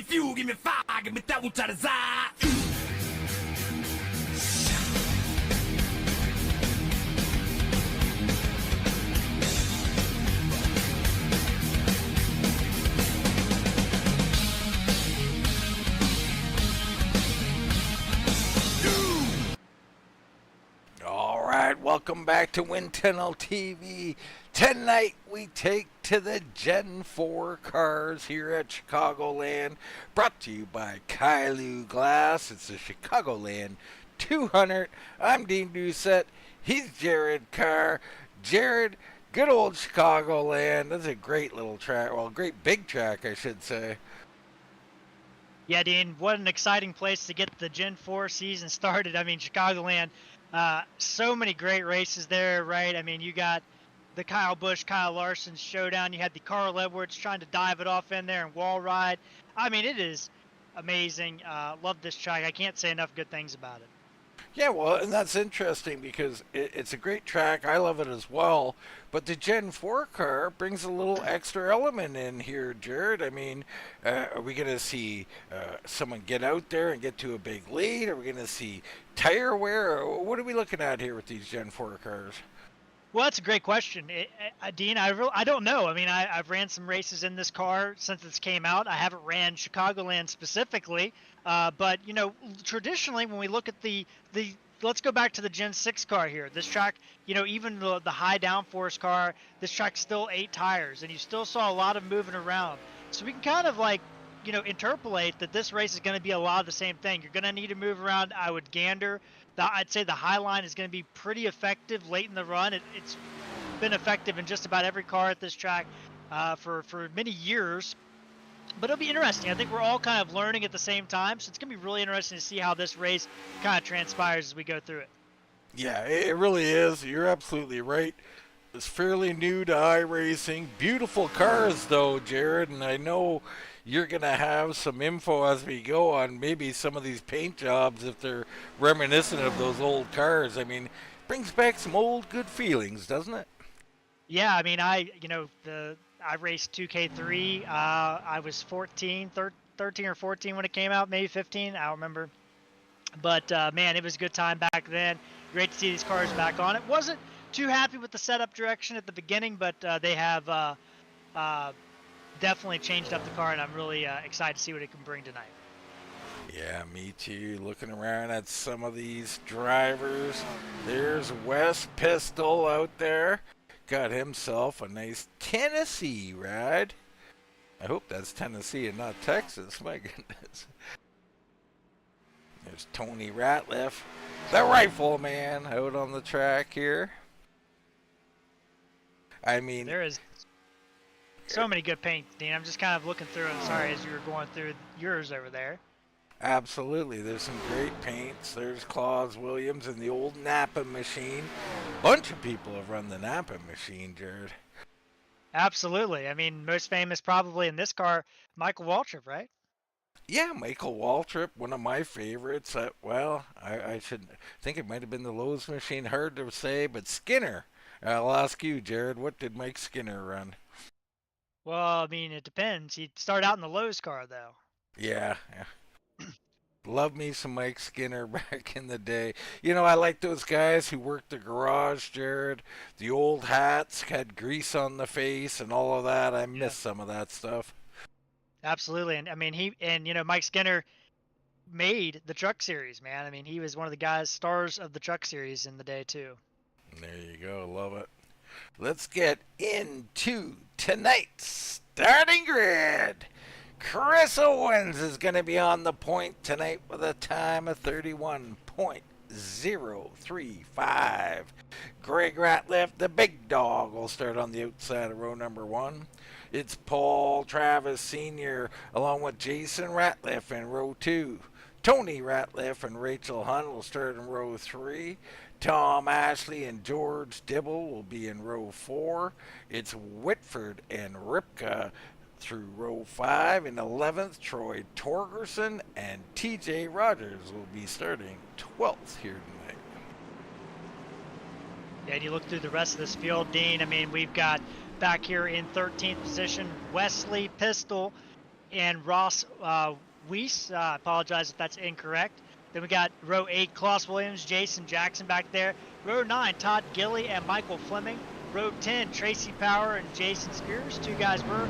fuel, give me fire, give me that which I desire. All right, welcome back to Win Tunnel TV. Tonight we take to the Gen 4 cars here at Chicagoland, brought to you by Kylou Glass. It's the Chicagoland 200. I'm Dean Doucette. He's Jared Carr. Jared, good old Chicagoland. That's a great little track. Well, great big track, I should say. Yeah, Dean, what an exciting place to get the Gen 4 season started. I mean, Chicagoland, so many great races there, right? I mean, you got the Kyle Busch, Kyle Larson showdown. You had the Carl Edwards trying to dive it off in there and wall ride. I mean, it is amazing. Love this track. I can't say enough good things about it. Yeah, well, and that's interesting because it's a great track. I love it as well. But the Gen 4 car brings a little extra element in here, Jared. I mean, are we going to see someone get out there and get to a big lead? Are we going to see tire wear? What are we looking at here with these Gen 4 cars? Well, that's a great question, Dean. I don't know. I mean, I've ran some races in this car since this came out. I haven't ran Chicagoland specifically, but you know, traditionally when we look at the let's go back to the Gen 6 car here. This track, you know, even the high downforce car, this track's still 8 tires, and you still saw a lot of moving around. So we can kind of like, you know, interpolate that this race is going to be a lot of the same thing. You're going to need to move around. I would gander. I'd say the high line is going to be pretty effective late in the run. It's been effective in just about every car at this track for many years. But it'll be interesting. I think we're all kind of learning at the same time, so it's going to be really interesting to see how this race kind of transpires as we go through it. Yeah, it really is. You're absolutely right. It's fairly new to iRacing. Beautiful cars, though, Jared, and I know you're going to have some info as we go on maybe some of these paint jobs if they're reminiscent of those old cars. I mean, it brings back some old good feelings, doesn't it? Yeah, I mean, I raced 2K3. I was 13 or 14 when it came out, maybe 15. I don't remember. But, man, it was a good time back then. Great to see these cars back on. It wasn't too happy with the setup direction at the beginning, but they have definitely changed up the car, and I'm really excited to see what it can bring tonight. Yeah, me too. Looking around at some of these drivers. There's Wes Pistol out there. Got himself a nice Tennessee ride. I hope that's Tennessee and not Texas. My goodness. There's Tony Ratliff, the Rifleman, out on the track here. I mean, there is so many good paints, Dean. I'm just kind of looking through them. Sorry, as you were going through yours over there. Absolutely. There's some great paints. There's Claus Williams and the old Napa machine. Bunch of people have run the Napa machine, Jared. Absolutely. I mean, most famous probably in this car, Michael Waltrip, right? Yeah, Michael Waltrip, one of my favorites. I should think it might have been the Lowe's machine. Hard to say, but Skinner. I'll ask you, Jared, what did Mike Skinner run? Well, I mean, it depends. He'd start out in the Lowe's car, though. Yeah. Love me some Mike Skinner back in the day. You know, I like those guys who worked the garage, Jared. The old hats had grease on the face and all of that. I miss some of that stuff. Absolutely. And I mean, Mike Skinner made the Truck Series, man. I mean, he was one of the guys, stars of the Truck Series in the day, too. There you go. Love it. Let's get into tonight's starting grid. Chris Owens is going to be on the point tonight with a time of 31.035. Greg Ratliff, the big dog, will start on the outside of row number 1. It's Paul Travis Sr. along with Jason Ratliff in row 2. Tony Ratliff and Rachel Hunt will start in row 3. Tom Ashley and George Dibble will be in row 4. It's Whitford and Ripka through row 5. In 11th, Troy Torgerson and TJ Rogers will be starting 12th here tonight. Yeah, and you look through the rest of this field, Dean. I mean, we've got back here in 13th position Wesley Pistol. and Ross Weiss. I apologize if that's incorrect. Then we got row 8, Klaus Williams, Jason Jackson back there. Row 9, Todd Gilly and Michael Fleming. Row 10, Tracy Power and Jason Spears. Two guys we're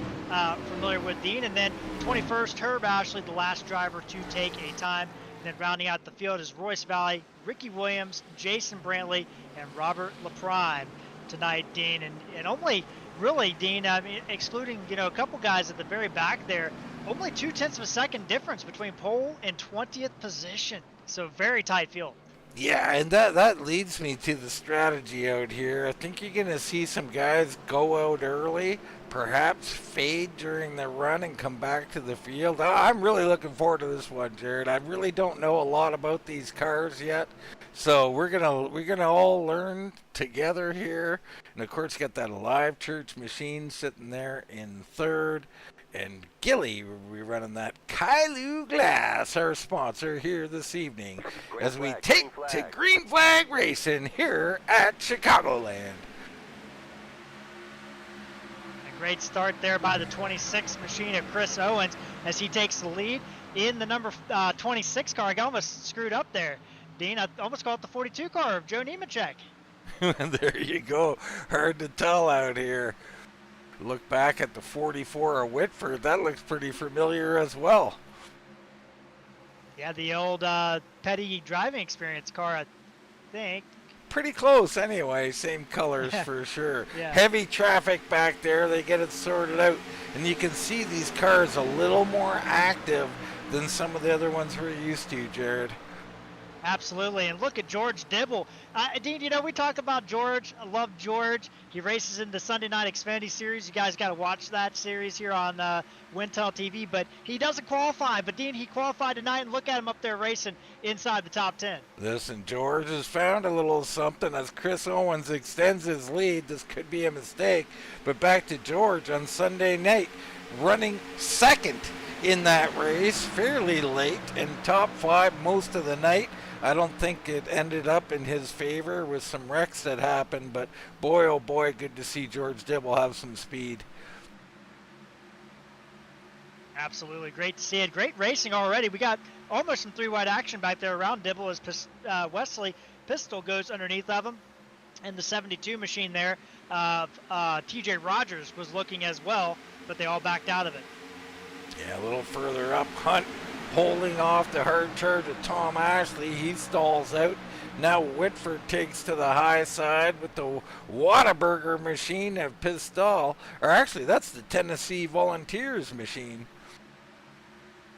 familiar with, Dean. And then 21st, Herb Ashley, the last driver to take a time. And then rounding out the field is Royce Valley, Ricky Williams, Jason Brantley, and Robert LaPrime tonight, Dean. And only really, Dean, I mean, excluding, a couple guys at the very back there, only 0.2 of a second difference between pole and 20th position. So very tight field. Yeah, and that leads me to the strategy out here. I think you're going to see some guys go out early, perhaps fade during the run and come back to the field. I'm really looking forward to this one, Jared. I really don't know a lot about these cars yet. So we're gonna all learn together here. And of course, got that Alive Church machine sitting there in third. And Gilly, we're running that Kylou Glass, our sponsor here this evening, as we take to Green Flag Racing here at Chicagoland. A great start there by the 26 machine of Chris Owens as he takes the lead in the number 26 car. I almost screwed up there, Dean. I almost called it the 42 car of Joe Nemechek. There you go. Hard to tell out here. Look back at the 44 of Whitford. That looks pretty familiar as well. Yeah, the old Petty driving experience car, I think. Pretty close anyway. Same colors for sure. Yeah. Heavy traffic back there. They get it sorted out. And you can see these cars a little more active than some of the other ones we're used to, Jared. Absolutely, and look at George Dibble. Dean, we talk about George. I love George. He races in the Sunday Night Xfinity Series. You guys got to watch that series here on Wintel TV, but he doesn't qualify. But, Dean, he qualified tonight, and look at him up there racing inside the top 10. Listen, George has found a little something as Chris Owens extends his lead. This could be a mistake, but back to George on Sunday night, running second in that race, fairly late, and top 5 most of the night. I don't think it ended up in his favor with some wrecks that happened, but boy, oh boy, good to see George Dibble have some speed. Absolutely, great to see it. Great racing already. We got almost some 3-wide action back there around Dibble as Wesley Pistol goes underneath of him. And the 72 machine there, TJ Rogers was looking as well, but they all backed out of it. Yeah, a little further up, Hunt holding off the hard charge of Tom Ashley. He stalls out. Now Whitford takes to the high side with the Whataburger machine of Pistol. Or actually, that's the Tennessee Volunteers machine.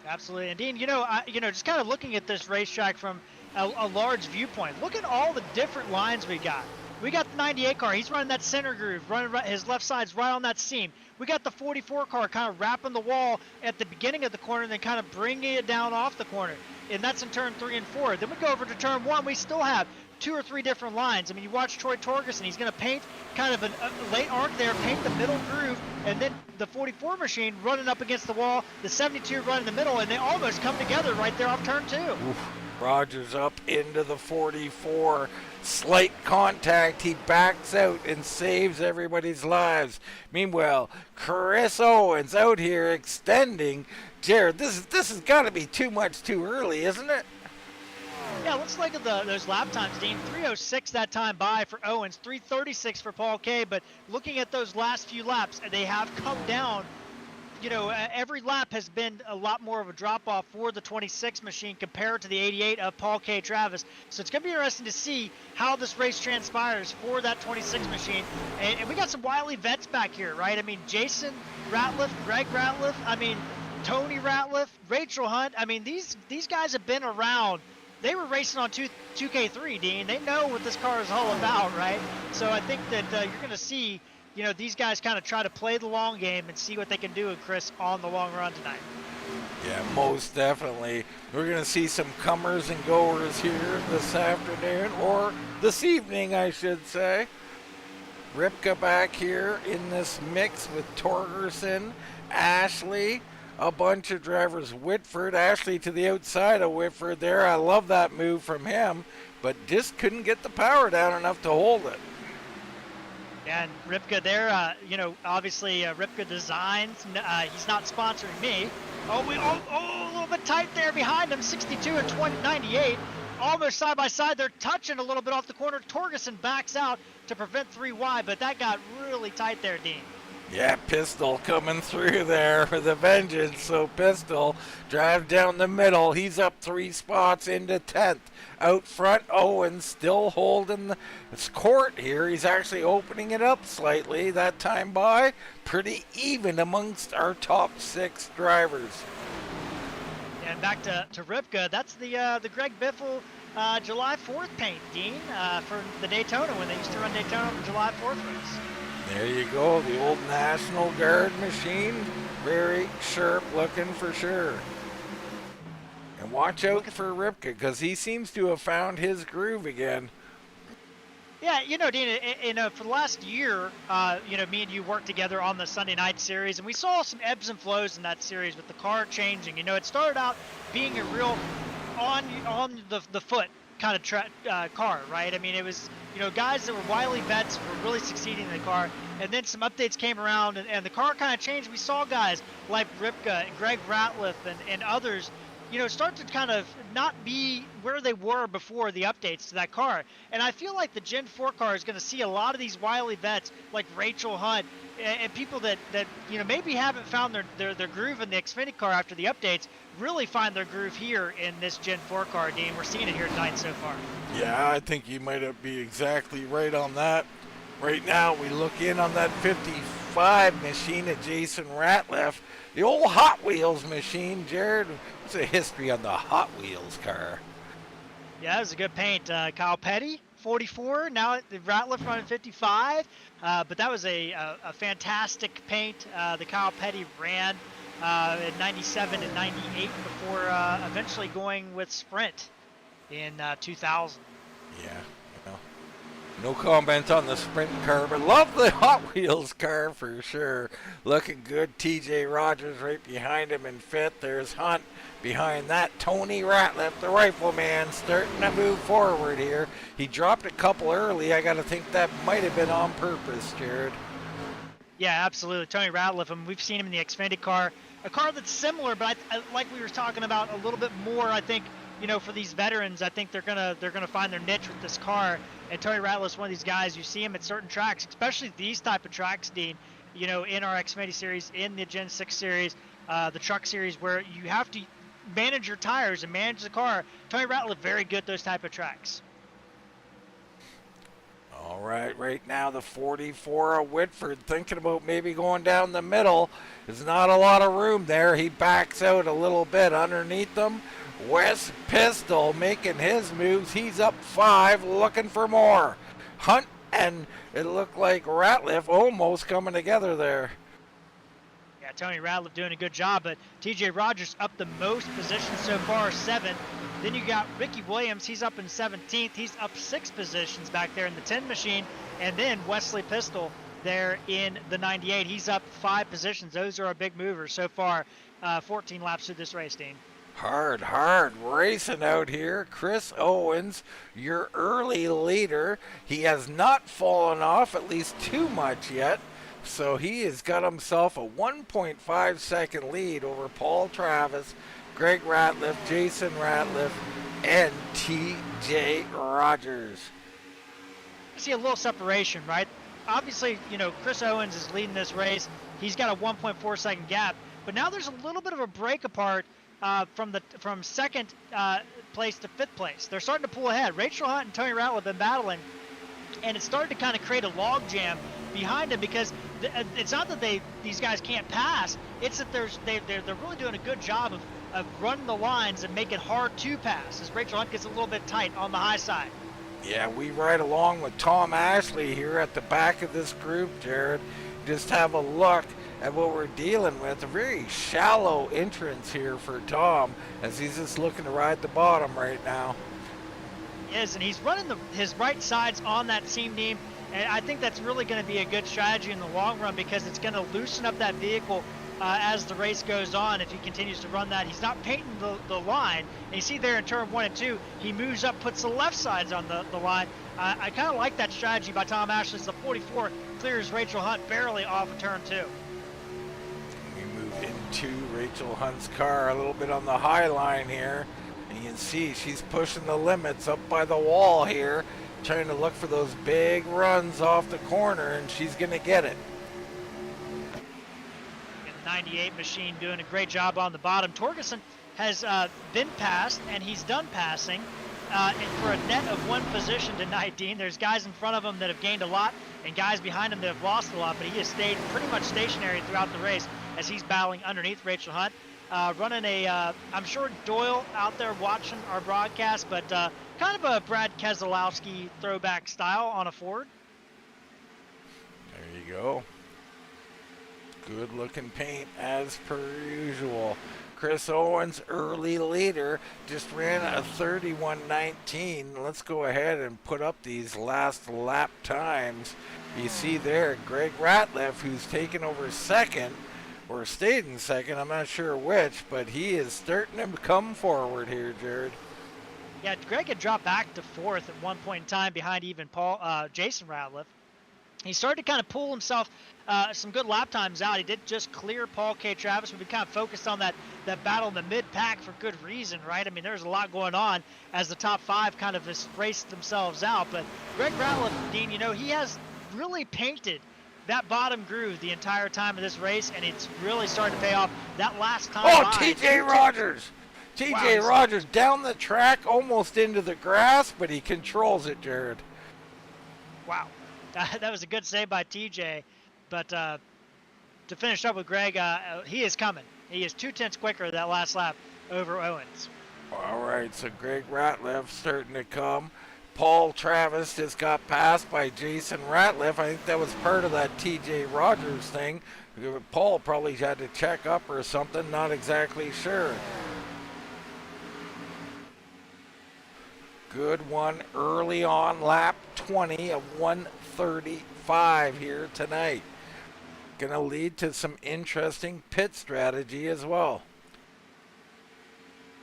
Absolutely. And Dean, just kind of looking at this racetrack from a large viewpoint, look at all the different lines we got. We got the 98 car. He's running that center groove, running right, his left side's right on that seam. We got the 44 car kind of wrapping the wall at the beginning of the corner and then kind of bringing it down off the corner. And that's in turn 3 and 4. Then we go over to turn 1. We still have 2 or 3 different lines. I mean, you watch Troy Torgerson. He's going to paint kind of a late arc there, paint the middle groove, and then the 44 machine running up against the wall, the 72 running in the middle, and they almost come together right there off turn 2. Oof. Rogers up into the 44. Slight contact. He backs out and saves everybody's lives. Meanwhile, Chris Owens out here extending. Jared, this has got to be too much too early, isn't it? Yeah, let's look at those lap times, Dean. 3:06 that time by for Owens, 3:36 for Paul Kay. But looking at those last few laps, they have come down. Every lap has been a lot more of a drop-off for the 26 machine compared to the 88 of Paul K. Travis. So it's going to be interesting to see how this race transpires for that 26 machine. And we got some wily vets back here, right? I mean, Jason Ratliff, Greg Ratliff, Tony Ratliff, Rachel Hunt. I mean, these guys have been around. They were racing on 2K3, Dean. They know what this car is all about, right? So I think that you're going to see these guys kind of try to play the long game and see what they can do with Chris on the long run tonight. Yeah, most definitely. We're going to see some comers and goers here this afternoon, or this evening, I should say. Ripka back here in this mix with Torgerson, Ashley, a bunch of drivers. Whitford, Ashley to the outside of Whitford there. I love that move from him, but just couldn't get the power down enough to hold it. And Ripka there, obviously Ripka Designs, he's not sponsoring me, A little bit tight there behind him, 62 and 98. Almost side by side. They're touching a little bit off the corner. Torgerson backs out to prevent 3 wide, but that got really tight there, Dean. Yeah, Pistol coming through there with a vengeance. So Pistol drives down the middle. He's up 3 spots into 10th. Out front, Owens still holding the court here. He's actually opening it up slightly that time by. Pretty even amongst our top 6 drivers. And back to Ripka. That's the Greg Biffle July 4th paint, Dean, for the Daytona when they used to run Daytona on the July 4th race. There you go, the old National Guard machine. Very sharp looking for sure. And watch out for Ripka, because he seems to have found his groove again. Yeah, Dean, for the last year, me and you worked together on the Sunday night series, and we saw some ebbs and flows in that series with the car changing. It started out being a real on the foot kind of car, right? I mean, it was, guys that were wily vets were really succeeding in the car, and then some updates came around, and the car kind of changed. We saw guys like Ripka and Greg Ratliff and others, start to kind of not be where they were before the updates to that car. And I feel like the Gen 4 car is going to see a lot of these wily vets like Rachel Hunt and people that maybe haven't found their groove in the Xfinity car after the updates really find their groove here in this Gen 4 car, Dean. We're seeing it here tonight so far. Yeah, I think you might be exactly right on that. Right now, we look in on that 55 machine at Jason Ratliff. The old Hot Wheels machine. Jared, what's the history on the Hot Wheels car? Yeah, that was a good paint. Kyle Petty, 44. Now Ratliff running 55. But that was a fantastic paint. The Kyle Petty ran in 97 and 98 before eventually going with Sprint in 2000. Yeah. No comment on the Sprint car, but love the Hot Wheels car for sure. Looking good. TJ Rogers right behind him in 5th. There's Hunt behind that. Tony Ratliff, the rifleman, starting to move forward here. He dropped a couple early. I got to think that might have been on purpose, Jared. Yeah, absolutely. Tony Ratliff, and we've seen him in the Xfinity car. A car that's similar, but like we were talking about, a little bit more, I think, for these veterans, I think they're gonna find their niche with this car. And Tony Ratliff's one of these guys. You see him at certain tracks, especially these type of tracks, Dean. In our Xfinity series, in the Gen 6 series, the truck series, where you have to manage your tires and manage the car. Tony Ratliff very good at those type of tracks. All right now the 44 of Whitford thinking about maybe going down the middle. There's not a lot of room there. He backs out a little bit underneath them. Wes Pistol making his moves. He's up 5, looking for more. Hunt and it looked like Ratliff almost coming together there. Yeah, Tony Ratliff doing a good job, but TJ Rogers up the most positions so far, 7. Then you got Ricky Williams. He's up in 17th. He's up 6 positions back there in the 10 machine. And then Wesley Pistol there in the 98. He's up 5 positions. Those are our big movers so far. 14 laps through this race, Dean. Hard racing out here. Chris Owens, your early leader. He has not fallen off at least too much yet. So he has got himself a 1.5 second lead over Paul Travis, Greg Ratliff, Jason Ratliff, and TJ Rogers. I see a little separation, right? Obviously, Chris Owens is leading this race. He's got a 1.4 second gap. But now there's a little bit of a break apart from second place to 5th place. They're starting to pull ahead. Rachel Hunt and Tony Ratliff have been battling, and it's starting to kind of create a log jam behind them, because it's not that these guys can't pass. It's that they're really doing a good job of running the lines and make it hard to pass, as Rachel Hunt gets a little bit tight on the high side. Yeah, we ride along with Tom Ashley here at the back of this group, Jared. Just have a look at what we're dealing with. A very shallow entrance here for Tom, as he's just looking to ride the bottom right now. He is, and he's running his right sides on that seam beam, and I think that's really going to be a good strategy in the long run, because it's going to loosen up that vehicle as the race goes on. If he continues to run that, he's not painting the line. And you see there in turn 1 and 2, he moves up, puts the left sides on the line. I kind of like that strategy by Tom Ashley. The 44 clears Rachel Hunt barely off of turn 2. We move in 2, Rachel Hunt's car, a little bit on the high line here. And you can see she's pushing the limits up by the wall here, trying to look for those big runs off the corner, and she's going to get it. 98 machine doing a great job on the bottom. Torgerson has been passed, and he's done passing. And for a net of 1 position tonight, Dean, there's guys in front of him that have gained a lot and guys behind him that have lost a lot, but he has stayed pretty much stationary throughout the race as he's battling underneath Rachel Hunt. Running a, I'm sure Doyle out there watching our broadcast, but kind of a Brad Keselowski throwback style on a Ford. There you go. Good looking paint as per usual. Chris Owens, early leader, just ran a 31:19. Let's go ahead and put up these last lap times. You see there, Greg Ratliff, who's taken over second, or stayed in second, I'm not sure which, but he is starting to come forward here, Jared. Yeah, Greg had dropped back to 4th at one point in time behind even Jason Ratliff. He started to kind of pull himself some good lap times out. He did just clear Paul K. Travis. We've been kind of focused on that battle in the mid-pack for good reason, right? I mean, there's a lot going on as the top 5 kind of just raced themselves out. But Greg Ratliff, Dean, you know, he has really painted that bottom groove the entire time of this race, and it's really starting to pay off. That last time. Oh, TJ Rogers! TJ Rogers down the track, almost into the grass, but he controls it, Jared. Wow. That was a good save by TJ. But to finish up with Greg, he is coming. He is 2/10 quicker that last lap over Owens. All right, so Greg Ratliff starting to come. Paul Travis just got passed by Jason Ratliff. I think that was part of that TJ Rogers thing. Paul probably had to check up or something, not exactly sure. Good one early on, lap 20 of 1:35 here tonight. Going to lead to some interesting pit strategy as well.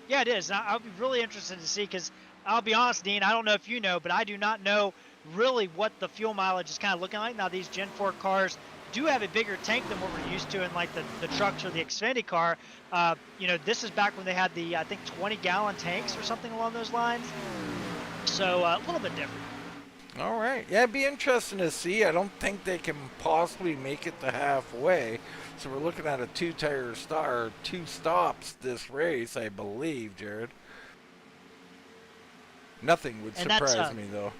Yeah, it is. I'll be really interested to see, because I'll be honest, Dean, I don't know if you know, but I do not know really what the fuel mileage is kind of looking like. Now, these Gen 4 cars do have a bigger tank than what we're used to in like the trucks or the Xfinity car. You know, this is back when they had the, I think, 20-gallon tanks or something along those lines. So a little bit different. All right. Yeah, it'd be interesting to see. I don't think they can possibly make it to halfway. So we're looking at a 2-tire star, 2 stops this race, I believe, Jared. Nothing would surprise me, though.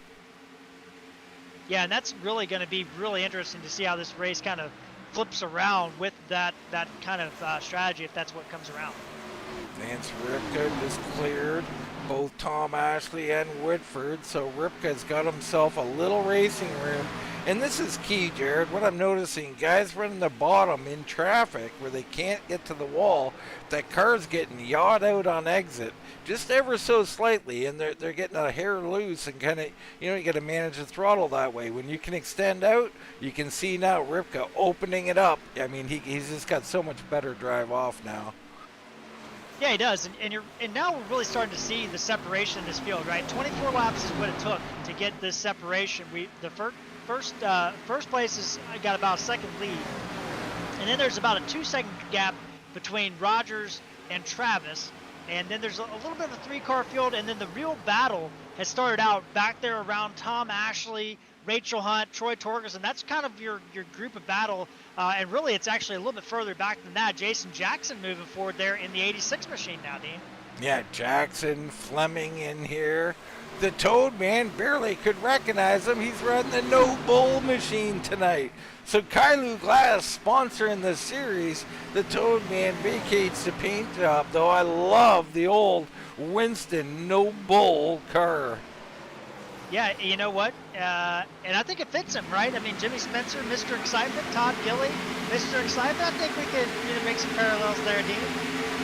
Yeah, and that's really going to be really interesting to see how this race kind of flips around with that kind of strategy, if that's what comes around. Lance Ripka just cleared both Tom Ashley and Whitford, so Ripka's got himself a little racing room. And this is key, Jared. What I'm noticing, guys running the bottom in traffic where they can't get to the wall, that car's getting yawed out on exit just ever so slightly, and they're getting a hair loose, and kind of, you know, you got to manage the throttle that way. When you can extend out, you can see now Ripka opening it up. I mean, he's just got so much better drive off now. Yeah, he does, and now we're really starting to see the separation in this field, right? 24 laps is what it took to get this separation. The first place has got about a second lead, and then there's about a 2-second gap between Rogers and Travis, and then there's a little bit of a 3-car field, and then the real battle has started out back there around Tom Ashley, Rachel Hunt, Troy Torgerson. That's kind of your group of battle. And really, it's actually a little bit further back than that. Jason Jackson moving forward there in the 86 machine now, Dean. Yeah, Jackson, Fleming in here. The Toad Man barely could recognize him. He's running the No Bull machine tonight. So Kylou Glass sponsoring the series. The Toad Man vacates the paint job, though. I love the old Winston No Bull car. Yeah, you know what? And I think it fits him, right? I mean, Jimmy Spencer, Mr. Excitement, Todd Gilly, Mr. Excitement. I think we could make some parallels there, Dean.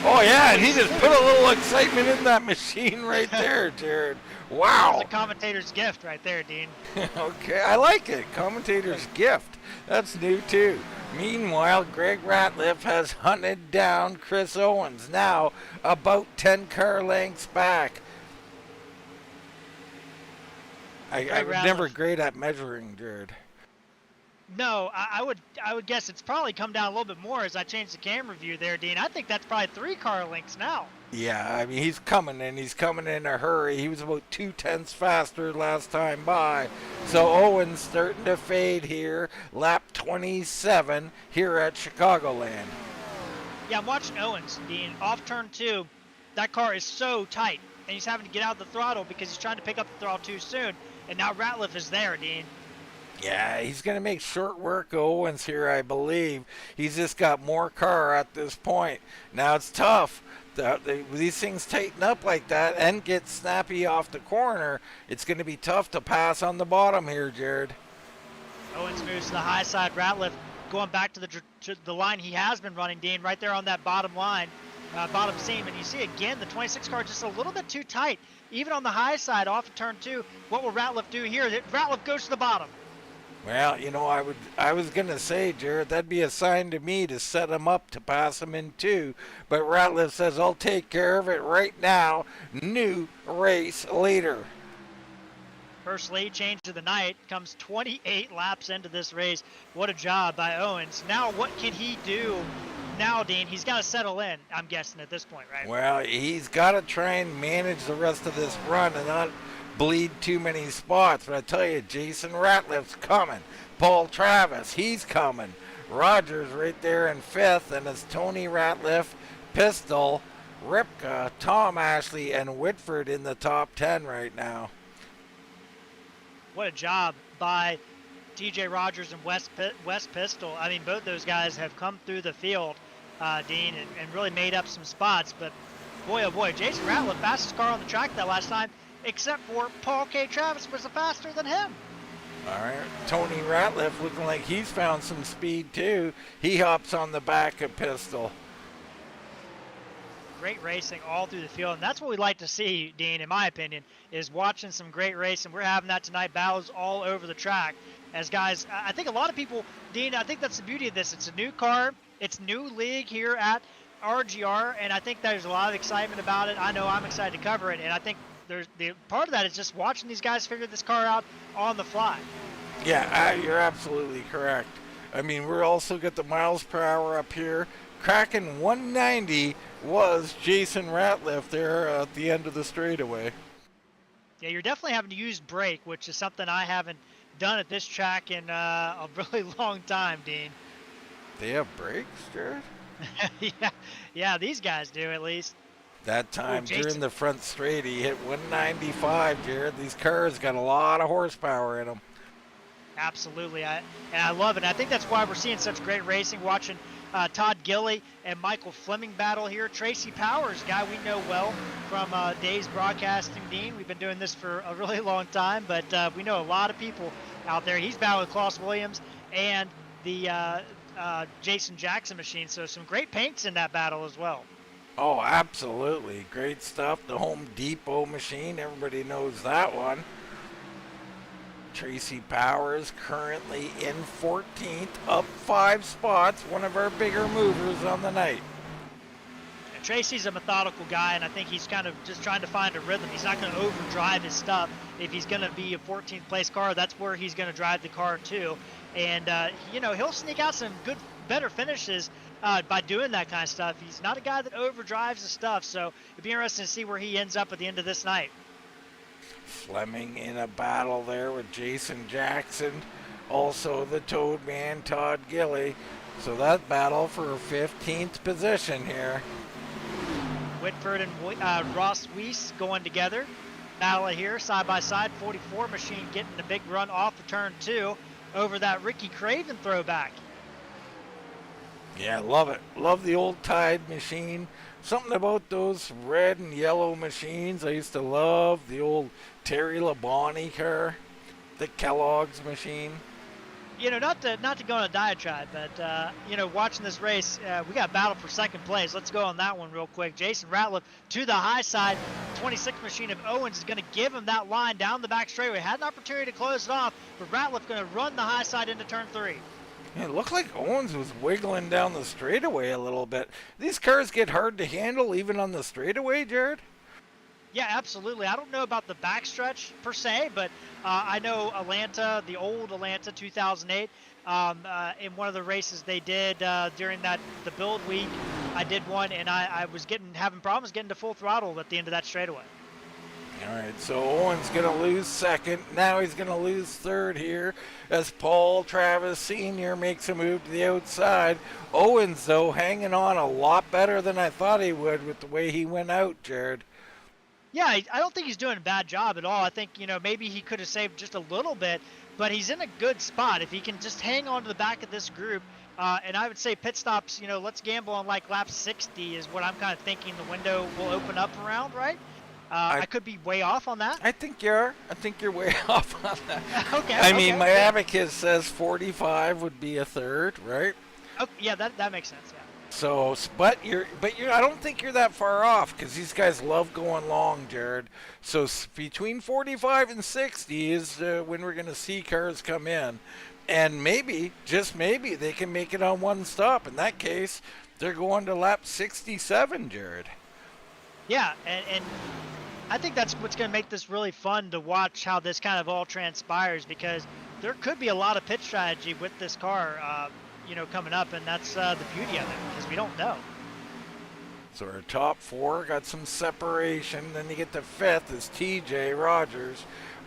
Oh, yeah, and he just put a little excitement in that machine right there, Jared. Wow. That's a commentator's gift right there, Dean. Okay, I like it. Commentator's gift. That's new, too. Meanwhile, Greg Ratliff has hunted down Chris Owens, now about 10 car lengths back. I'm never great at measuring, Jared. No, I would guess it's probably come down a little bit more as I changed the camera view there, Dean. I think that's probably 3 car lengths now. Yeah, I mean, he's coming, and he's coming in a hurry. He was about 2/10 faster last time by. So Owen's starting to fade here. Lap 27 here at Chicagoland. Yeah, I'm watching Owens, Dean. Off turn 2, that car is so tight, and he's having to get out the throttle because he's trying to pick up the throttle too soon. And now Ratliff is there, Dean. Yeah, he's going to make short work of Owens here, I believe. He's just got more car at this point. Now it's tough. These things tighten up like that and get snappy off the corner. It's going to be tough to pass on the bottom here, Jared. Owens moves to the high side. Ratliff going back to the line he has been running, Dean, right there on that bottom line, bottom seam. And you see again the 26 car just a little bit too tight, even on the high side off of turn 2. What will Ratliff do here? Ratliff goes to the bottom. Well, you know, I was going to say, Jared, that'd be a sign to me to set him up to pass him in 2. But Ratliff says, I'll take care of it right now. New race leader. First lead change of the night comes 28 laps into this race. What a job by Owens. Now what can he do now, Dean? He's got to settle in, I'm guessing, at this point, right? Well, he's got to try and manage the rest of this run and not bleed too many spots. But I tell you, Jason Ratliff's coming. Paul Travis, he's coming. Rogers right there in 5th, and it's Tony Ratliff, Pistol, Ripka, Tom Ashley, and Whitford in the top 10 right now. What a job by TJ Rogers and West Pistol. I mean, both those guys have come through the field, Dean, and really made up some spots. But boy, oh boy, Jason Ratliff, fastest car on the track that last time, except for Paul K. Travis was faster than him. All right, Tony Ratliff looking like he's found some speed too. He hops on the back of Pistol. Great racing all through the field, and that's what we like to see, Dean, in my opinion, is watching some great racing. We're having that tonight, battles all over the track. As guys, I think a lot of people, Dean, I think that's the beauty of this. It's a new car, it's new league here at RGR, and I think there's a lot of excitement about it. I know I'm excited to cover it, and I think there's the part of that is just watching these guys figure this car out on the fly. Yeah, you're absolutely correct. I mean, we're also got the miles per hour up here. Cracking 190 was Jason Ratliff there at the end of the straightaway. Yeah, you're definitely having to use brake, which is something I haven't done at this track in a really long time, Dean. They have brakes, Jared? yeah, these guys do at least. That time during the front straight, he hit 195, Jared. These cars got a lot of horsepower in them. Absolutely, and I love it. I think that's why we're seeing such great racing, watching Todd Gilly and Michael Fleming battle here. Tracy Powers, guy we know well from Days Broadcasting, Dean. We've been doing this for a really long time, but we know a lot of people out there. He's battling Klaus Williams and the Jason Jackson machine, so some great paints in that battle as well. Oh, absolutely. Great stuff. The Home Depot machine, everybody knows that one. Tracy Powers currently in 14th, up 5 spots, one of our bigger movers on the night. And Tracy's a methodical guy, and I think he's kind of just trying to find a rhythm. He's not going to overdrive his stuff. If he's going to be a 14th place car, that's where he's going to drive the car to. And, you know, he'll sneak out some better finishes by doing that kind of stuff. He's not a guy that overdrives the stuff, so it'll be interesting to see where he ends up at the end of this night. Fleming in a battle there with Jason Jackson, also the Toad Man Todd Gilly. So that battle for a 15th position here. Whitford and Ross Weiss going together. Battle here side by side. 44 machine getting the big run off of turn 2 over that Ricky Craven throwback. Yeah, love it. Love the old Tide machine. Something about those red and yellow machines. I used to love the old Terry Labonte car, the Kellogg's machine. You know, not to go on a diatribe, but you know, watching this race, we got battle for second place. Let's go on that one real quick. Jason Ratliff to the high side. 26 machine of Owens is going to give him that line down the back straightaway. Had an opportunity to close it off, but Ratliff going to run the high side into turn 3. It looked like Owens was wiggling down the straightaway a little bit. These cars get hard to handle even on the straightaway, Jared? Yeah, absolutely. I don't know about the backstretch per se, but I know Atlanta, the old Atlanta 2008, in one of the races they did during the build week, I did one, and I was having problems getting to full throttle at the end of that straightaway. All right, so Owen's going to lose second. Now he's going to lose third here as Paul Travis Sr. makes a move to the outside. Owens, though, hanging on a lot better than I thought he would with the way he went out, Jared. Yeah, I don't think he's doing a bad job at all. I think, maybe he could have saved just a little bit, but he's in a good spot. If he can just hang on to the back of this group, and I would say pit stops, let's gamble on like lap 60 is what I'm kind of thinking the window will open up around, right? I could be way off on that. I think you are. I think you're way off on that. Okay. I mean, my abacus says 45 would be a third, right? Okay, yeah, that makes sense, yeah. So, but I don't think you're that far off because these guys love going long, Jared. So between 45 and 60 is when we're going to see cars come in, and maybe, just maybe, they can make it on one stop. In that case, they're going to lap 67, Jared. Yeah, and I think that's what's going to make this really fun to watch how this kind of all transpires, because there could be a lot of pit strategy with this car, coming up, and that's the beauty of it, because we don't know. So our top four got some separation. Then you get to fifth is TJ Rogers,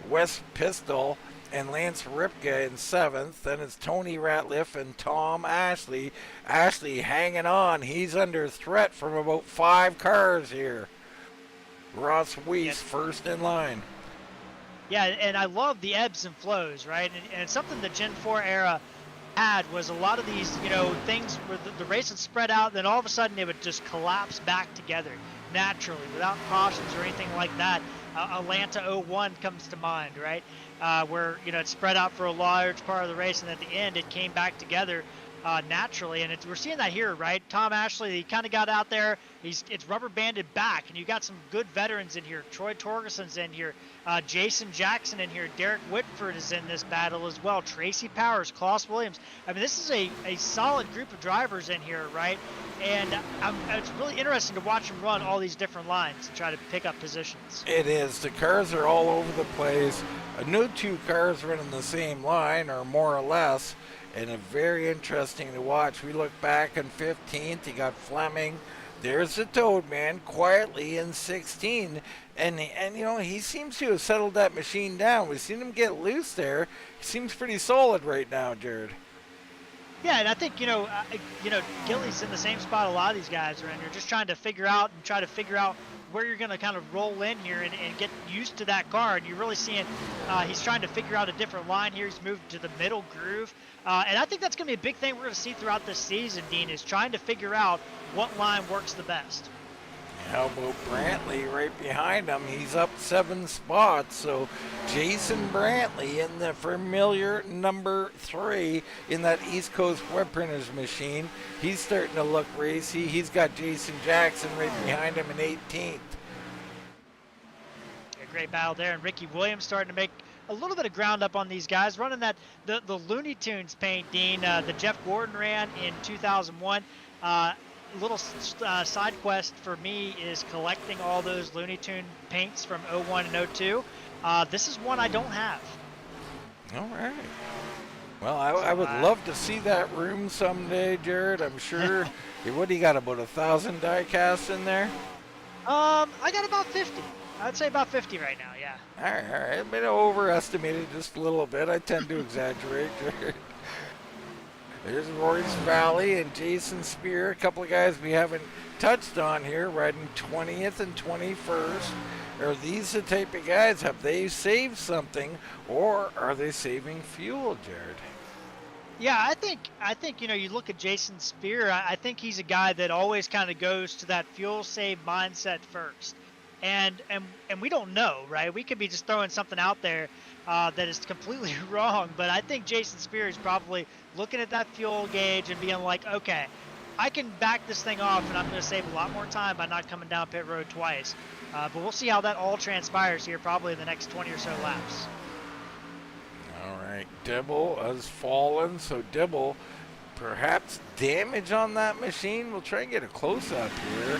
Wes Pistol, and Lance Ripka in seventh. Then it's Tony Ratliff and Tom Ashley. Ashley hanging on. He's under threat from about 5 cars here. Ross Weiss first in line. Yeah, and I love the ebbs and flows, right? And it's something the Gen 4 era had, was a lot of these, things where the race would spread out, then all of a sudden it would just collapse back together naturally without cautions or anything like that. Atlanta 01 comes to mind, right? Where, it spread out for a large part of the race, and at the end it came back together naturally, and we're seeing that here, right? Tom Ashley, he kind of got out there. It's rubber banded back, and you got some good veterans in here. Troy Torgerson's in here, Jason Jackson in here, Derek Whitford is in this battle as well, Tracy Powers, Klaus Williams. I mean, this is a solid group of drivers in here, right? And it's really interesting to watch them run all these different lines and try to pick up positions. It is. The cars are all over the place. No 2 cars running the same line, or more or less. And it's very interesting to watch. We look back in 15th, you got Fleming. There's the Toad Man quietly in 16. And he seems to have settled that machine down. We've seen him get loose there. He seems pretty solid right now, Jared. Yeah, and I think, Gilly's in the same spot a lot of these guys are in. You're just trying to figure out where you're going to kind of roll in here and get used to that car. And you're really seeing he's trying to figure out a different line here. He's moved to the middle groove. And I think that's going to be a big thing we're going to see throughout this season, Dean, is trying to figure out what line works the best. How about Brantley right behind him? He's up 7 spots. So Jason Brantley in the familiar number 3 in that East Coast Web Printers machine. He's starting to look racy. He's got Jason Jackson right behind him in 18th. A great battle there, and Ricky Williams starting to make a little bit of ground up on these guys, running the Looney Tunes paint, Dean, that Jeff Gordon ran in 2001. Little side quest for me is collecting all those Looney Tune paints from 01 and 02. This is one I don't have. All right. Well, I would love to see that room someday, Jared. I'm sure. What do you got, about 1,000 die casts in there? I got about 50. I'd say about 50 right now, yeah. All right. I've been overestimated just a little bit. I tend to exaggerate, Jared. There's Royce Valley and Jason Spear, a couple of guys we haven't touched on here, riding 20th and 21st. Are these the type of guys? Have they saved something, or are they saving fuel, Jared? Yeah, I think you look at Jason Spear. I think he's a guy that always kind of goes to that fuel save mindset first, and we don't know, right? We could be just throwing something out there that is completely wrong, but I think Jason Spear is probably looking at that fuel gauge and being like, okay, I can back this thing off, and I'm going to save a lot more time by not coming down pit road twice. But we'll see how that all transpires here, probably in the next 20 or so laps. All right, Dibble has fallen, so Dibble, perhaps damage on that machine. We'll try and get a close-up here.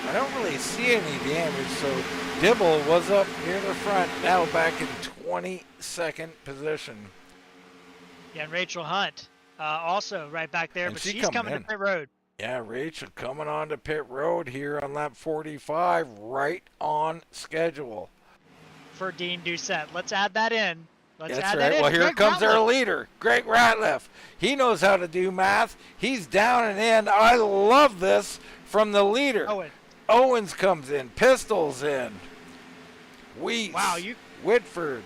I don't really see any damage, so Dibble was up near the front, now back in 22nd position. Yeah, and Rachel Hunt also right back there, And but she she's coming in. to pit road. Yeah, Rachel coming on to pit road here on lap 45, right on schedule. For Dean Doucette. Let's add that in. That's right. Well, here comes our leader, Greg Ratliff. He knows how to do math. He's down and in. I love this from the leader. Owens comes in. Pistol's in. Weiss. Wow, Whitford.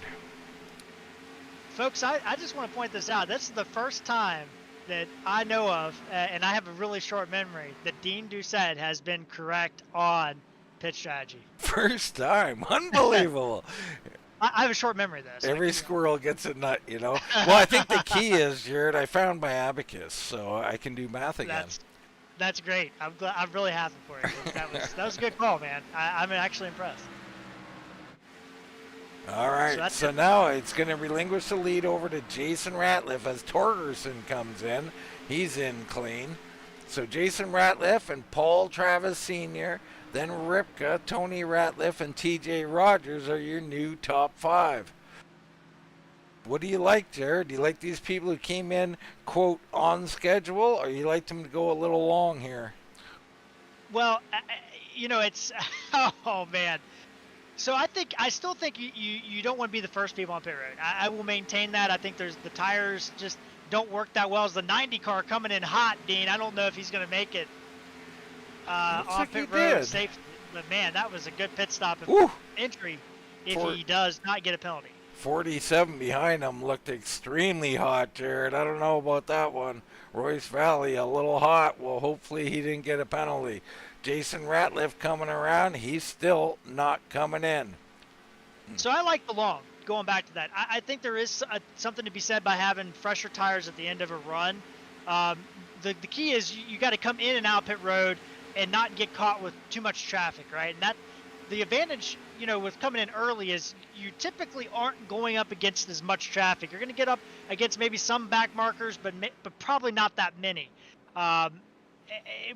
Folks, I just want to point this out. This is the first time that I know of, and I have a really short memory, that Dean Doucette has been correct on pit strategy. First time. Unbelievable. I have a short memory of this. Every squirrel gets a nut, you know. Well, I think the key is, Jared, I found my abacus, so I can do math again. That's great. I'm really happy for you. That was a good call, man. I'm actually impressed. All right, so now it's going to relinquish the lead over to Jason Ratliff as Torgerson comes in. He's in clean. So Jason Ratliff and Paul Travis Sr., then Ripka, Tony Ratliff, and TJ Rogers are your new top 5. What do you like, Jared? Do you like these people who came in, quote, on schedule, or you like them to go a little long here? Well, it's oh man. So I still think you don't want to be the first people on pit road. I will maintain that. I think the tires just don't work that well. As the 90 car coming in hot, Dean, I don't know if he's going to make it on pit road safe. But man, that was a good pit stop and entry if he does not get a penalty. 47 behind him looked extremely hot, Jared. I don't know about that one. Royce Valley a little hot. Well, hopefully he didn't get a penalty. Jason Ratliff coming around. He's still not coming in. So I like the long. Going back to that, I think there is something to be said by having fresher tires at the end of a run. The key is you got to come in and out pit road and not get caught with too much traffic, right? And the advantage, with coming in early is you typically aren't going up against as much traffic. You're going to get up against maybe some back markers, but probably not that many.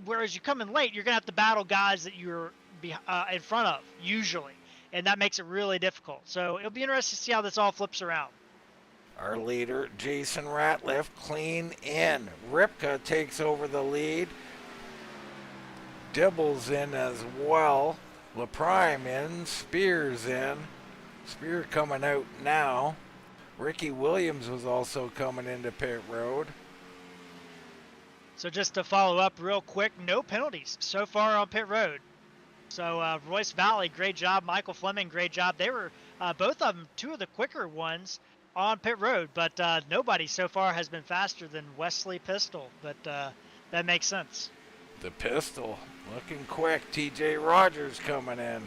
Whereas you come in late, you're going to have to battle guys that you're in front of, usually. And that makes it really difficult. So it'll be interesting to see how this all flips around. Our leader, Jason Ratliff, clean in. Ripka takes over the lead. Dibble's in as well. LaPrime in. Spears in. Spear coming out now. Ricky Williams was also coming into pit road. So just to follow up real quick, no penalties so far on pit road. So Royce Valley, great job. Michael Fleming, great job. They were both of them, 2 of the quicker ones on pit road, but nobody so far has been faster than Wesley Pistol, but that makes sense. The Pistol looking quick. TJ Rogers coming in.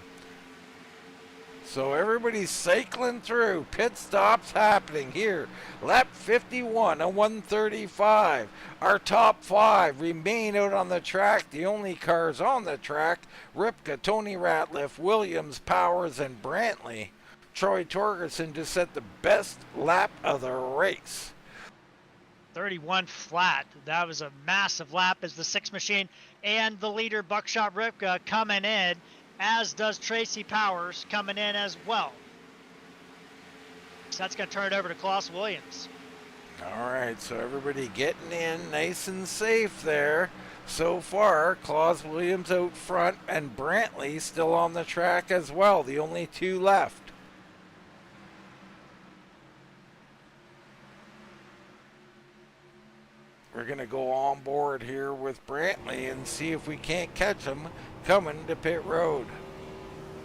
So everybody's cycling through. Pit stops happening here. Lap 51, a 135. Our top 5 remain out on the track. The only cars on the track, Ripka, Tony Ratliff, Williams, Powers, and Brantley. Troy Torgerson just set the best lap of the race. 31 flat. That was a massive lap as the 6 machine and the leader, Buckshot Ripka, coming in, as does Tracy Powers coming in as well. So that's going to turn it over to Klaus Williams. All right, so everybody getting in nice and safe there. So far, Klaus Williams out front and Brantley still on the track as well. The only 2 left. We're going to go on board here with Brantley and see if we can't catch him coming to pit road.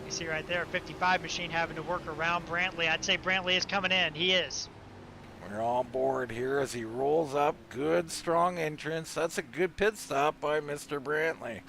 You see right there, 55 machine having to work around Brantley. I'd say Brantley is coming in. He is. We're on board here as he rolls up. Good, strong entrance. That's a good pit stop by Mr. Brantley.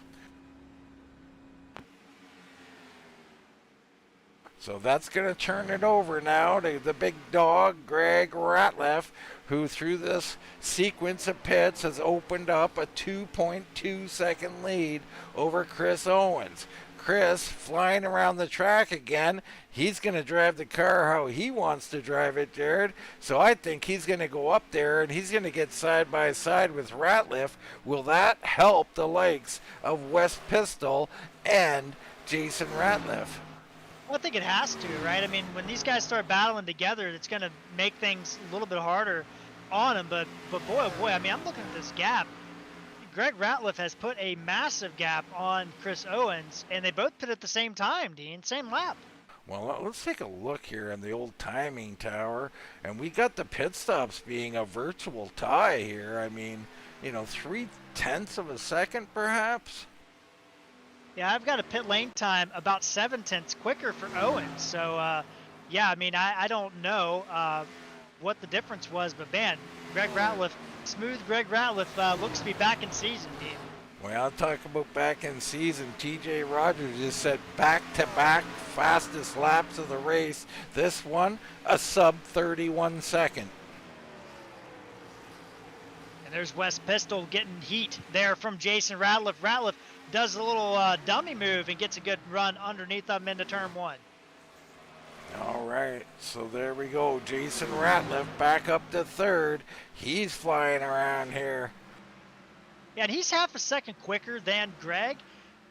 So that's going to turn it over now to the big dog, Greg Ratliff, who through this sequence of pits has opened up a 2.2 second lead over Chris Owens. Chris flying around the track again. He's going to drive the car how he wants to drive it, Jared. So I think he's going to go up there and he's going to get side by side with Ratliff. Will that help the likes of West Pistol and Jason Ratliff. Well, I think it has to, right? I mean, when these guys start battling together, it's going to make things a little bit harder on them. But boy, oh boy, I mean, I'm looking at this gap. Greg Ratliff has put a massive gap on Chris Owens, and they both pit at the same time, Dean, same lap. Well, let's take a look here in the old timing tower, and we got the pit stops being a virtual tie here. I mean, 0.3 of a second, perhaps. Yeah, I've got a pit lane time about 0.7 quicker for Owens. So, yeah, I mean, I don't know what the difference was, but man, smooth Greg Ratliff looks to be back in season, Dean. Well, I'll talk about back in season. TJ Rogers just set back-to-back fastest laps of the race. This one, a sub 31 second. And there's Wes Pistol getting heat there from Jason Ratliff. Ratliff does a little dummy move and gets a good run underneath them into turn one. All right, so there we go. Jason Ratliff back up to third. He's flying around here. Yeah, and he's half a second quicker than Greg.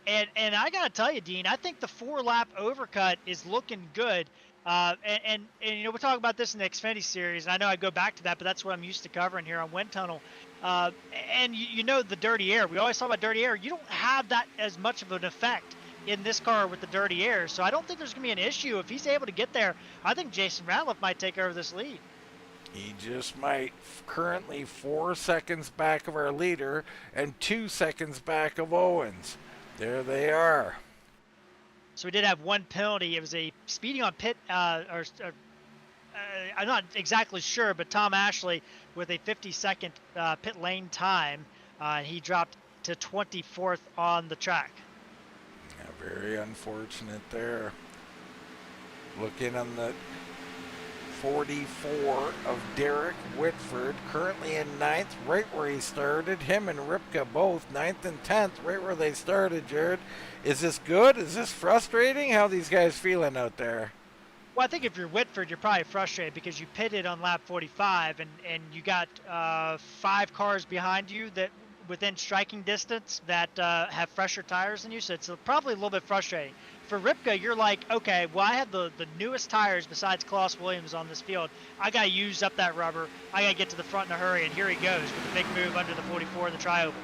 And I got to tell you, Dean, I think the 4-lap overcut is looking good. And we'll talk about this in the Xfinity series. And I know I go back to that, but that's what I'm used to covering here on Wind Tunnel. And the dirty air. We always talk about dirty air. You don't have that as much of an effect in this car with the dirty air. So I don't think there's going to be an issue. If he's able to get there, I think Jason Ratliff might take over this lead. He just might. Currently 4 seconds back of our leader and 2 seconds back of Owens. There they are. So we did have one penalty. It was a speeding on pit, I'm not exactly sure, but Tom Ashley with a 50-second pit lane time. He dropped to 24th on the track. Yeah, very unfortunate there. Looking on the 44 of Derek Whitford, currently in 9th, right where he started. Him and Ripka both 9th and 10th, right where they started. Jared, is this good? Is this frustrating? How are these guys feeling out there? Well, I think if you're Whitford, you're probably frustrated because you pitted on lap 45 and you got 5 cars behind you that within striking distance that have fresher tires than you, so it's probably a little bit frustrating. For Ripka, you're like, okay, well, I have the newest tires besides Klaus Williams on this field. I got to use up that rubber. I got to get to the front in a hurry, and here he goes with a big move under the 44 in the tri-oval.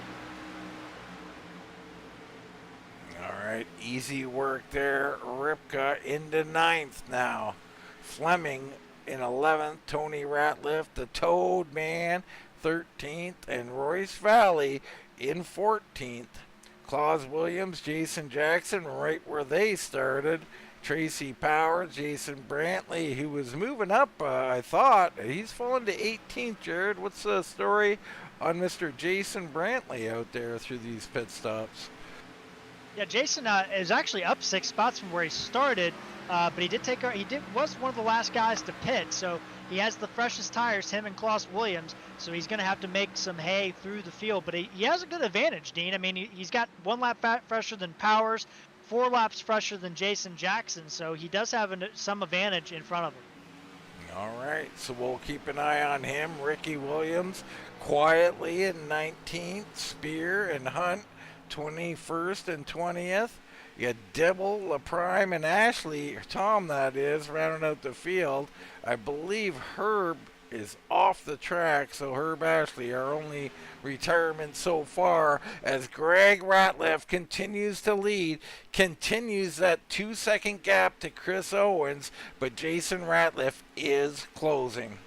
All right, easy work there. Ripka into 9th now. Fleming in 11th. Tony Ratliff, the Toad Man, 13th. And Royce Valley in 14th. Klaus Williams, Jason Jackson, right where they started. Tracy Powers, Jason Brantley, who was moving up, I thought. He's fallen to 18th, Jared. What's the story on Mr. Jason Brantley out there through these pit stops? Yeah, Jason is actually up 6 spots from where he started, but he was one of the last guys to pit, so he has the freshest tires, him and Klaus Williams, so he's going to have to make some hay through the field, but he has a good advantage, Dean. I mean, he's got 1 lap fresher than Powers, 4 laps fresher than Jason Jackson, so he does have some advantage in front of him. All right, so we'll keep an eye on him. Ricky Williams quietly in 19th, Spear and Hunt 21st and 20th. You got Dibble, LaPrime, and Ashley, Tom that is, rounding out the field. I believe Herb is off the track, so Herb Ashley, our only retirement so far, as Greg Ratliff continues to lead, continues that 2-second gap to Chris Owens, but Jason Ratliff is closing.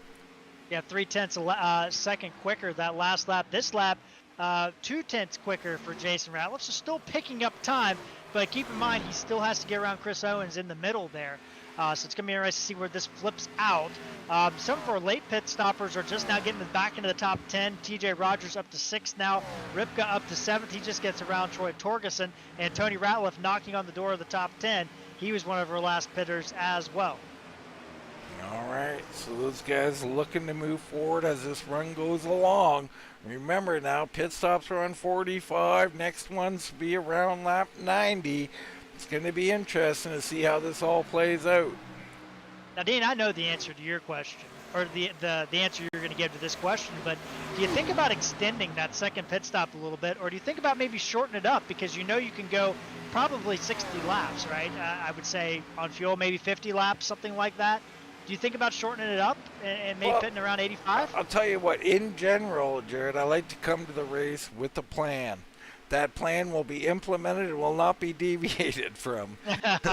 Yeah, 0.3 second quicker that last lap. This lap, 0.2 quicker for Jason Ratliff, so still picking up time, but keep in mind he still has to get around Chris Owens in the middle there. So it's going to be interesting to see where this flips out. Some of our late pit stoppers are just now getting back into the top 10. TJ Rogers up to 6th now. Ripka up to 7th. He just gets around Troy Torgerson. And Tony Ratliff knocking on the door of the top 10. He was one of our last pitters as well. All right, so those guys looking to move forward as this run goes along. Remember now, pit stops are on 45. Next ones be around lap 90. It's going to be interesting to see how this all plays out. Now, Dean, I know the answer to your question, or the answer you're going to give to this question, but do you think about extending that second pit stop a little bit, or do you think about maybe shorten it up, because you know you can go probably 60 laps, right? I would say on fuel, maybe 50 laps, something like that. Do you think about shortening it up and maybe Well, pitting around 85? I'll tell you what, in general, Jared, I like to come to the race with a plan. That plan will be implemented and will not be deviated from.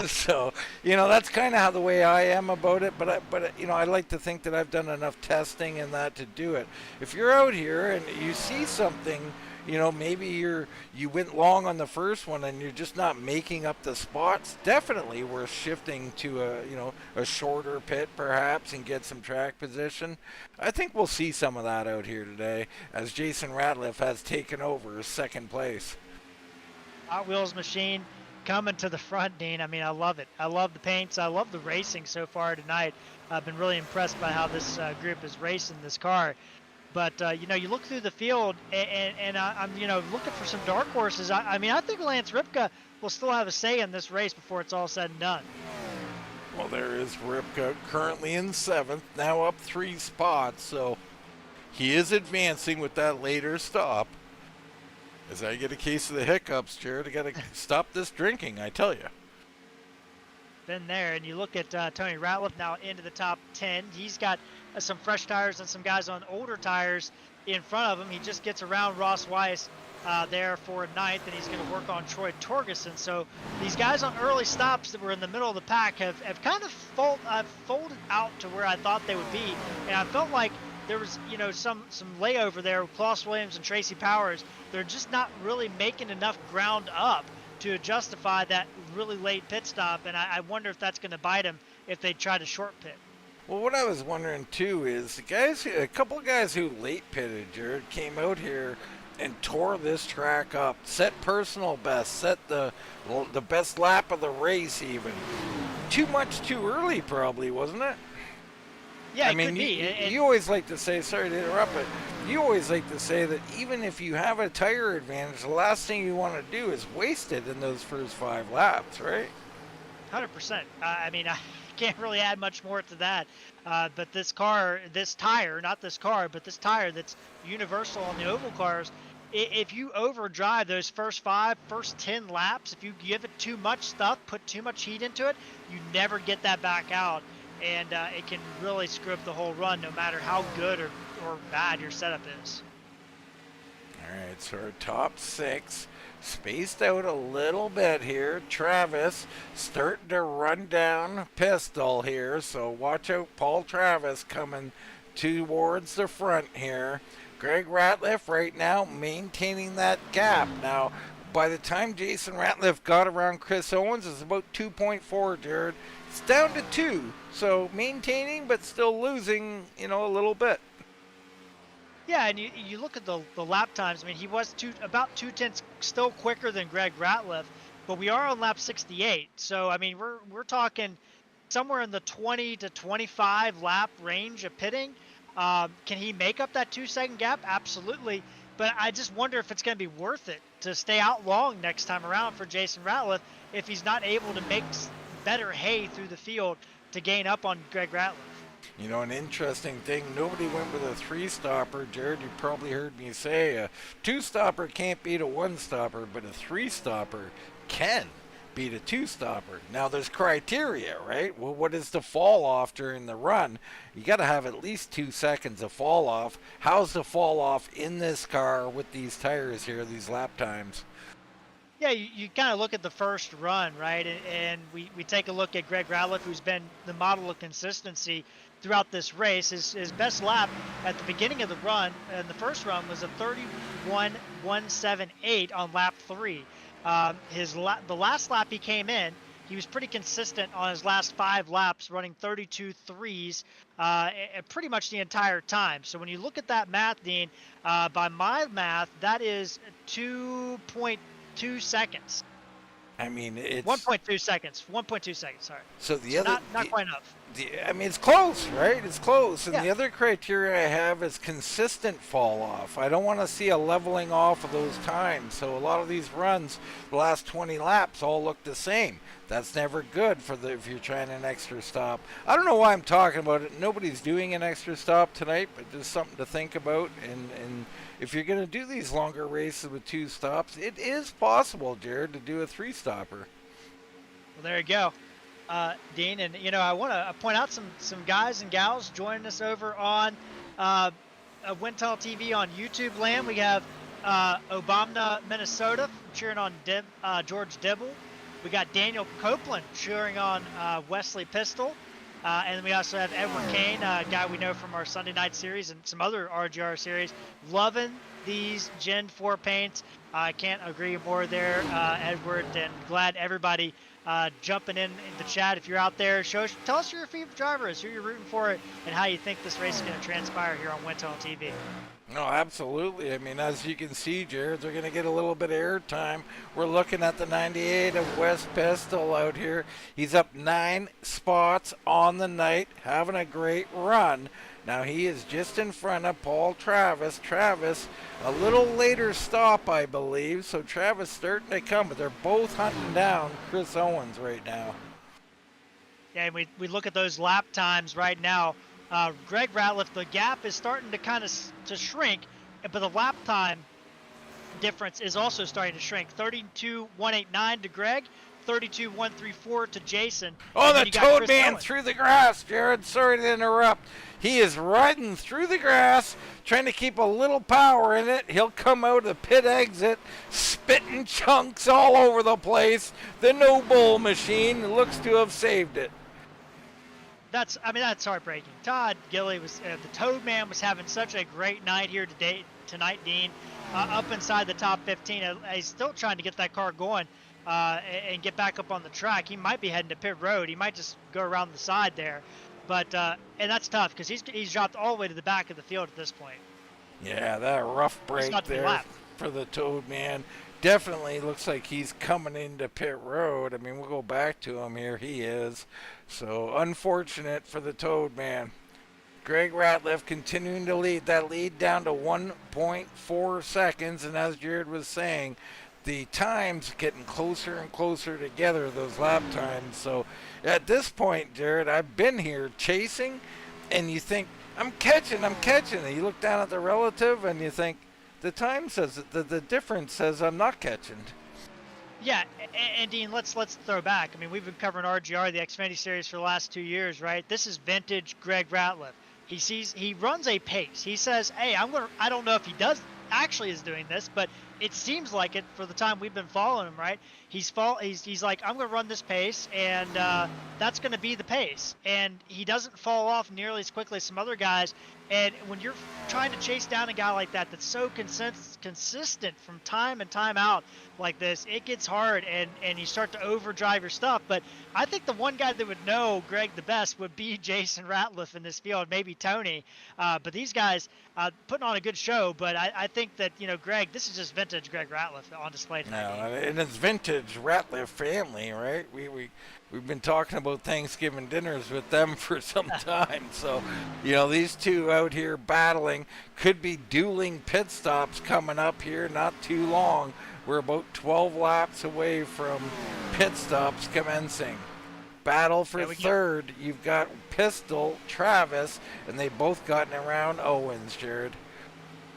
So, that's kind of how the way I am about it. But I like to think that I've done enough testing and that to do it. If you're out here and you see something, maybe you went long on the first one and you're just not making up the spots, definitely worth shifting to a shorter pit perhaps and get some track position. I think we'll see some of that out here today as Jason Ratliff has taken over second place. Hot Wheels machine coming to the front, Dean. I mean, I love it. I love the paints. I love the racing so far tonight. I've been really impressed by how this group is racing this car. But, you look through the field, and I'm, looking for some dark horses. I mean, I think Lance Ripka will still have a say in this race before it's all said and done. Well, there is Ripka currently in 7th, now up 3 spots. So he is advancing with that later stop. As I get a case of the hiccups, Jared, I got to stop this drinking, I tell you. Been there, and you look at Tony Ratliff now into the top 10. He's got some fresh tires and some guys on older tires in front of him. He just gets around Ross Weiss there for 9th, and he's going to work on Troy Torgerson. So these guys on early stops that were in the middle of the pack have kind of folded out to where I thought they would be, and I felt like there was some layover there with Klaus Williams and Tracy Powers. They're just not really making enough ground up to justify that really late pit stop, and I wonder if that's going to bite him if they try to short pit. Well, what I was wondering too is a couple of guys who late pitted, Jared, came out here and tore this track up, set personal best, set the best lap of the race even. Too much too early probably, wasn't it? Yeah, I mean, you always like to say, sorry to interrupt, but you always like to say that even if you have a tire advantage, the last thing you want to do is waste it in those first 5 laps, right? 100%. I mean, I can't really add much more to that. But this tire that's universal on the oval cars, if you overdrive those first 10 laps, if you give it too much stuff, put too much heat into it, you never get that back out. And it can really screw up the whole run no matter how good or bad your setup is. All right, so our top 6 spaced out a little bit here. Travis starting to run down Pistol here, so watch out. Paul Travis coming towards the front here. Greg Ratliff right now maintaining that gap. Now, by the time Jason Ratliff got around Chris Owens, it's about 2.4, Jared. It's down to 2, so maintaining but still losing, a little bit. Yeah, and you look at the lap times. I mean, he was about 2/10 still quicker than Greg Ratliff, but we are on lap 68. So I mean, we're talking somewhere in the 20 to 25 lap range of pitting. Can he make up that 2-second gap? Absolutely. But I just wonder if it's going to be worth it to stay out long next time around for Jason Ratliff if he's not able to make better hay through the field to gain up on Greg Ratliff. An interesting thing, nobody went with a 3-stopper. Jared, you probably heard me say a 2-stopper can't beat a 1-stopper, but a 3-stopper can beat a 2-stopper. Now, there's criteria, right? Well, what is the fall off during the run? You got to have at least 2 seconds of fall off. How's the fall off in this car with these tires here, these lap times? Yeah, you kind of look at the first run, right? And we take a look at Greg Ratliff, who's been the model of consistency throughout this race. His best lap at the beginning of the run, and the first run, was a 31.178 on lap 3. The last lap he came in, he was pretty consistent on his last 5 laps, running 32.3s pretty much the entire time. So when you look at that math, Dean, by my math, that is 2.2 seconds. I mean, it's 1.2 seconds. 1.2 seconds. Sorry. so the So other. not quite enough. I mean, it's close, right? It's close. And Yeah. the other criteria I have is consistent fall off. I don't want to see a leveling off of those times. So a lot of these runs, the last 20 laps, all look the same. That's never good if you're trying an extra stop. I don't know why I'm talking about it. Nobody's doing an extra stop tonight, but just something to think about. And if you're going to do these longer races with 2 stops, it is possible, Jared, to do a 3-stopper. Well, there you go. Dean, and I want to point out some guys and gals joining us over on Wintel TV on YouTube land. We have Obama, Minnesota, cheering on George Dibble. We got Daniel Copeland cheering on Wesley Pistol. And then we also have Edward Kane, a guy we know from our Sunday night series and some other RGR series. Loving these Gen 4 paints. I can't agree more there, Edward, and glad everybody jumping in the chat. If you're out there, tell us who your favorite driver is, who you're rooting for, and how you think this race is going to transpire here on Wintel TV. No, absolutely. I mean, as you can see, Jared, they're going to get a little bit of airtime. We're looking at the 98 of Wes Pistol out here. He's up 9 spots on the night, having a great run. Now, he is just in front of Paul Travis. Travis, a little later stop, I believe. So Travis starting to come, but they're both hunting down Chris Owens right now. Yeah, and we look at those lap times right now. Greg Ratliff, the gap is starting to kind of to shrink, but the lap time difference is also starting to shrink. 32.189 to Greg, 32.134 to Jason. Oh, the Toad Man through the grass, Jared. Sorry to interrupt. He is riding through the grass, trying to keep a little power in it. He'll come out of the pit exit, spitting chunks all over the place. The No Bull machine looks to have saved it. That's heartbreaking. Todd Gilly was the Toad Man was having such a great night here tonight, Dean. Up inside the top 15, he's still trying to get that car going and get back up on the track. He might be heading to pit road. He might just go around the side there, but and that's tough because he's dropped all the way to the back of the field at this point. Yeah, that rough break there for the Toad Man. Definitely looks like he's coming into pit road. I mean, we'll go back to him here. He is. So unfortunate for the Toad Man. Greg Ratliff continuing to lead. That lead down to 1.4 seconds. And as Jared was saying, the times getting closer and closer together, those lap times. So at this point, Jared, I've been here chasing, and you think, I'm catching. And you look down at the relative, and you think, the time says the difference says I'm not catching. Yeah, and Dean, let's throw back. I mean, we've been covering RGR, the Xfinity Series, for the last 2 years, right? This is vintage Greg Ratliff. He runs a pace. He says, "Hey, I don't know if he is doing this, but it seems like it for the time we've been following him, right? He's like, I'm going to run this pace, and that's going to be the pace. And he doesn't fall off nearly as quickly as some other guys. And when you're trying to chase down a guy like that that's so consistent from time and time out like this, it gets hard, and you start to overdrive your stuff. But I think the one guy that would know Greg the best would be Jason Ratliff in this field, maybe Tony. But these guys putting on a good show. But I think that, Greg, this is just vintage Greg Ratliff on display tonight. No, and it's vintage Ratliff family, right? We've been talking about Thanksgiving dinners with them for some time. So, these two out here battling, could be dueling pit stops coming up here not too long. We're about 12 laps away from pit stops commencing. Battle for third. You've got Pistol, Travis, and they both gotten around Owens, Jared.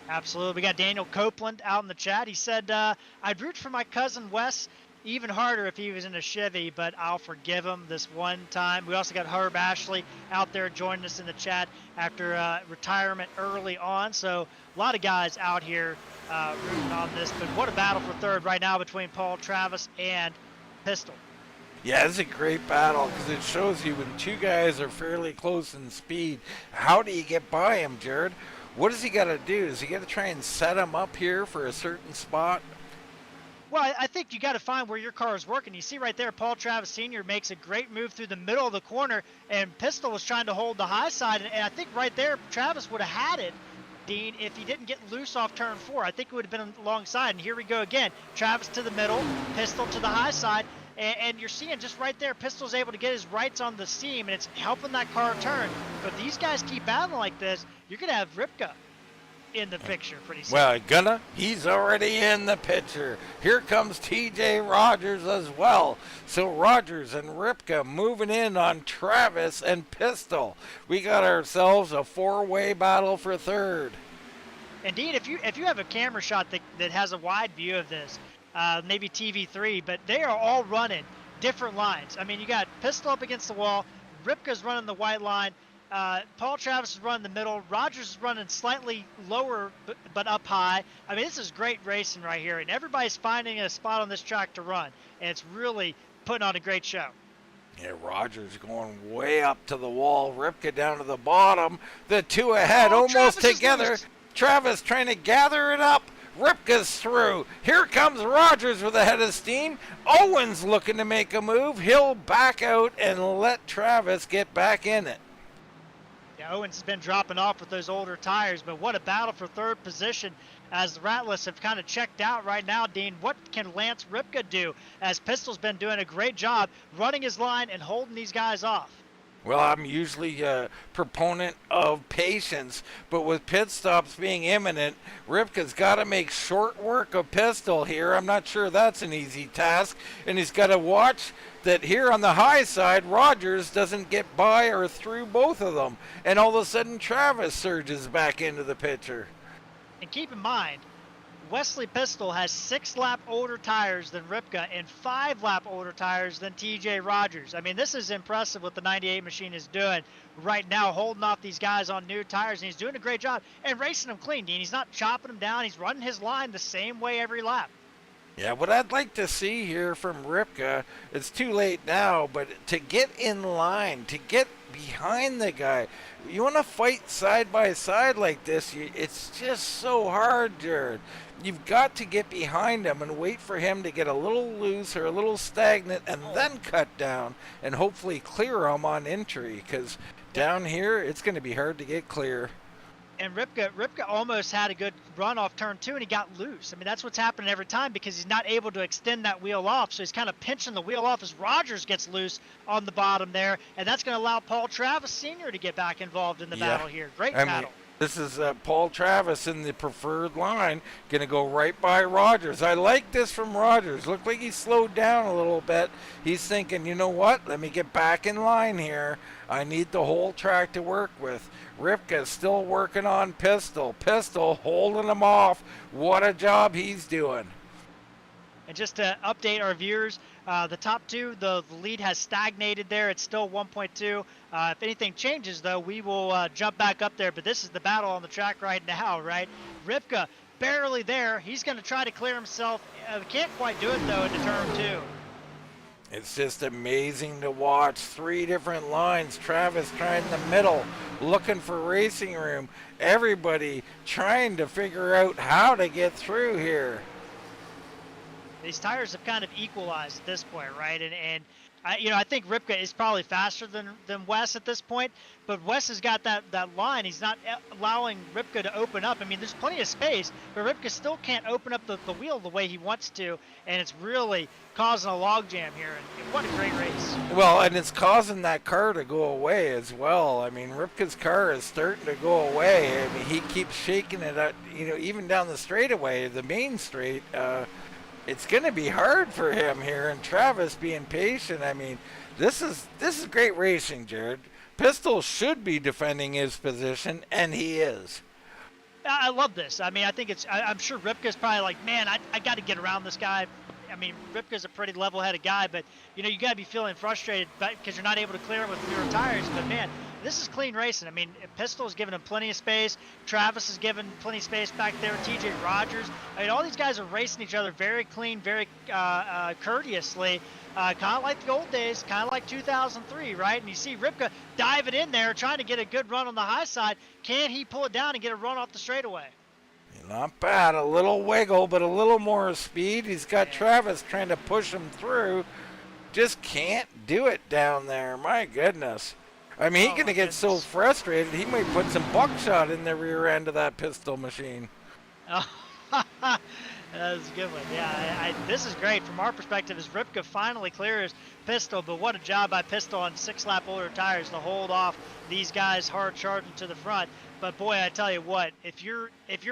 Absolutely. We got Daniel Copeland out in the chat. He said, I'd root for my cousin Wes even harder if he was in a Chevy, but I'll forgive him this one time. We also got Herb Ashley out there joining us in the chat after retirement early on. So a lot of guys out here rooting on this. But what a battle for third right now between Paul Travis and Pistol. Yeah, it's a great battle because it shows you when two guys are fairly close in speed, how do you get by him, Jared? What does he got to do? Does he got to try and set him up here for a certain spot? Well, I think you got to find where your car is working. You see right there, Paul Travis Sr. makes a great move through the middle of the corner, and Pistol was trying to hold the high side, and I think right there Travis would have had it Dean, if he didn't get loose off turn 4. I think it would have been alongside. And here we go again. Travis to the middle, Pistol to the high side. And you're seeing just right there, Pistol's able to get his rights on the seam, and it's helping that car turn. But if these guys keep battling like this, you're going to have Ripka in the picture pretty soon. Well, he's already in the picture. Here comes TJ Rogers as well. So Rogers and Ripka moving in on Travis and Pistol. We got ourselves a 4-way battle for third. Indeed, if you have a camera shot that has a wide view of this, maybe TV3, but they are all running different lines. I mean, you got Pistol up against the wall, Ripka's running the white line, Paul Travis is running the middle, Rogers is running slightly lower but up high. I mean, this is great racing right here, and everybody's finding a spot on this track to run, and it's really putting on a great show. Yeah, Rogers going way up to the wall, Ripka down to the bottom, the two ahead, almost together. Travis trying to gather it up. Ripka's through. Here comes Rogers with a head of steam. Owens looking to make a move. He'll back out and let Travis get back in it. Yeah, Owens has been dropping off with those older tires, but what a battle for third position as the Rattlers have kind of checked out right now, Dean. What can Lance Ripka do, as Pistol's been doing a great job running his line and holding these guys off? Well, I'm usually a proponent of patience, but with pit stops being imminent, Ripka's got to make short work of Pistol here. I'm not sure that's an easy task, and he's got to watch that here on the high side, Rogers doesn't get by or through both of them, and all of a sudden Travis surges back into the picture. And keep in mind, Wesley Pistol has 6-lap older tires than Ripka and 5-lap older tires than TJ Rogers. I mean, this is impressive what the 98 machine is doing right now, holding off these guys on new tires, and he's doing a great job and racing them clean, Dean. He's not chopping them down. He's running his line the same way every lap. Yeah, what I'd like to see here from Ripka, it's too late now, but to get in line, to get behind the guy. You want to fight side by side like this, it's just so hard, Jared. You've got to get behind him and wait for him to get a little loose or a little stagnant and then cut down and hopefully clear him on entry, because down here it's going to be hard to get clear. And Ripka almost had a good run off turn 2, and he got loose. I mean, that's what's happening every time because he's not able to extend that wheel off. So he's kind of pinching the wheel off as Rogers gets loose on the bottom there. And that's going to allow Paul Travis Sr. to get back involved in the battle here. Great battle. This is Paul Travis in the preferred line, going to go right by Rogers. I like this from Rogers. Looked like he slowed down a little bit. He's thinking, you know what? Let me get back in line here. I need the whole track to work with. Ripka's still working on Pistol. Pistol holding him off. What a job he's doing. And just to update our viewers, the top two, the lead has stagnated there. It's still 1.2. If anything changes, though, we will jump back up there. But this is the battle on the track right now, right? Ripka barely there. He's going to try to clear himself. Can't quite do it, though, into turn 2. It's just amazing to watch. 3 different lines. Travis trying the middle, looking for racing room. Everybody trying to figure out how to get through here. These tires have kind of equalized at this point, right? And I think Ripka is probably faster than Wes at this point, but Wes has got that line. He's not allowing Ripka to open up. I mean, there's plenty of space, but Ripka still can't open up the wheel the way he wants to, and it's really causing a logjam here. And what a great race. Well, and it's causing that car to go away as well. I mean, Ripka's car is starting to go away. I mean, he keeps shaking it out, even down the straightaway, the main straight. It's going to be hard for him here, and Travis being patient. I mean, this is great racing, Jared. Pistol should be defending his position, and he is. I love this. I mean, I'm sure Ripka's probably like, man, I got to get around this guy. I mean, Ripka's a pretty level-headed guy, but, you got to be feeling frustrated because you're not able to clear him with newer tires. But, man, this is clean racing. I mean, Pistol is giving him plenty of space. Travis is giving plenty of space back there. TJ Rogers. I mean, all these guys are racing each other very clean, very courteously. Kind of like the old days, kind of like 2003, right? And you see Ripka diving in there, trying to get a good run on the high side. Can he pull it down and get a run off the straightaway? Not bad. A little wiggle, but a little more speed. He's got Travis trying to push him through. Just can't do it down there. My goodness. I mean, Oh, he's going to my get so goodness. frustrated, he might put some buckshot in the rear end of that pistol machine. Oh, that's a good one. Yeah, this is great from our perspective as Ripka finally clears Pistol, but what a job by Pistol on 6-lap older tires to hold off these guys hard charging to the front. But boy, I tell you what, if you're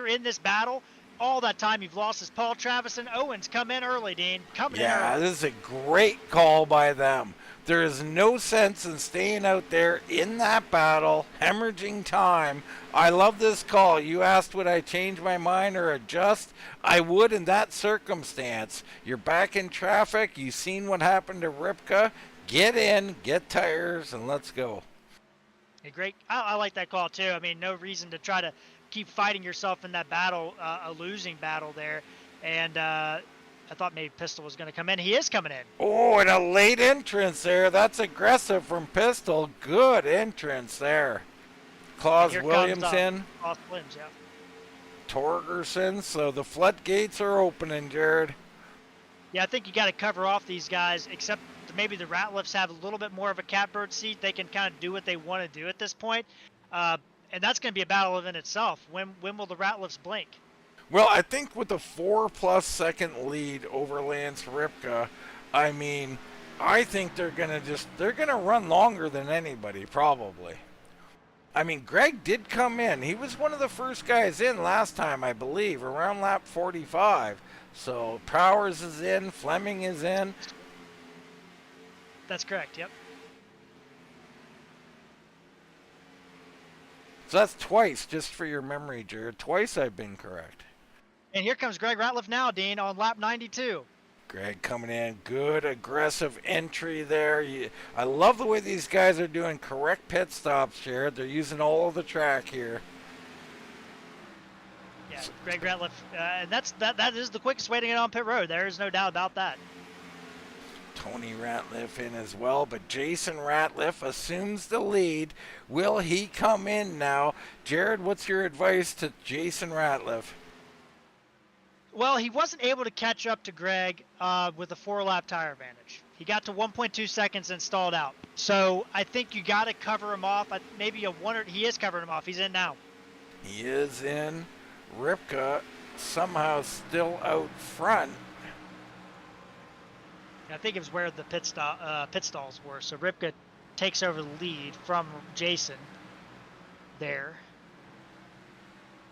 in this battle, all that time you've lost is Paul Travis and Owens. Come in early, Dean. Coming in Yeah, early. this is a great call by them. There is no sense in staying out there in that battle, hemorrhaging time. I love this call. You asked would I change my mind or adjust? I would in that circumstance. You're back in traffic. You've seen what happened to Ripka. Get in, get tires, and let's go. A great. I like that call too. I mean, no reason to try to keep fighting yourself in that battle, a losing battle there. And I thought maybe Pistol was going to come in. He is coming in. Oh, and a late entrance there. That's aggressive from Pistol. Good entrance there. Claus Here Williamson, Claus Williams, yeah. Torgerson. So the floodgates are opening, Jared. Yeah, I think you got to cover off these guys, except maybe the Ratlifts have a little bit more of a catbird seat. They can kind of do what they want to do at this point. And that's going to be a battle in itself. When will the Ratlifts blink? Well, I think with the 4+ second lead over Lance Ripka, I mean, I think they're gonna run longer than anybody, probably. I mean, Greg did come in. He was one of the first guys in last time, I believe, around lap 45. So Powers is in, Fleming is in. That's correct, yep. So that's twice, just for your memory, Jared. Twice I've been correct. And here comes Greg Ratliff now, Dean, on lap 92. Greg coming in, good aggressive entry there. I love the way these guys are doing correct pit stops, Jared. They're using all of the track here. Yeah, Greg Ratliff, and that is the quickest way to get on pit road. There is no doubt about that. Tony Ratliff in as well, but Jason Ratliff assumes the lead. Will he come in now? Jared, what's your advice to Jason Ratliff? Well, he wasn't able to catch up to Greg with a 4-lap tire advantage. He got to 1.2 seconds and stalled out. So I think you got to cover him off. Maybe he is covering him off. He's in now. He is in. Ripka somehow still out front. I think it was where the pit stalls were. So Ripka takes over the lead from Jason there.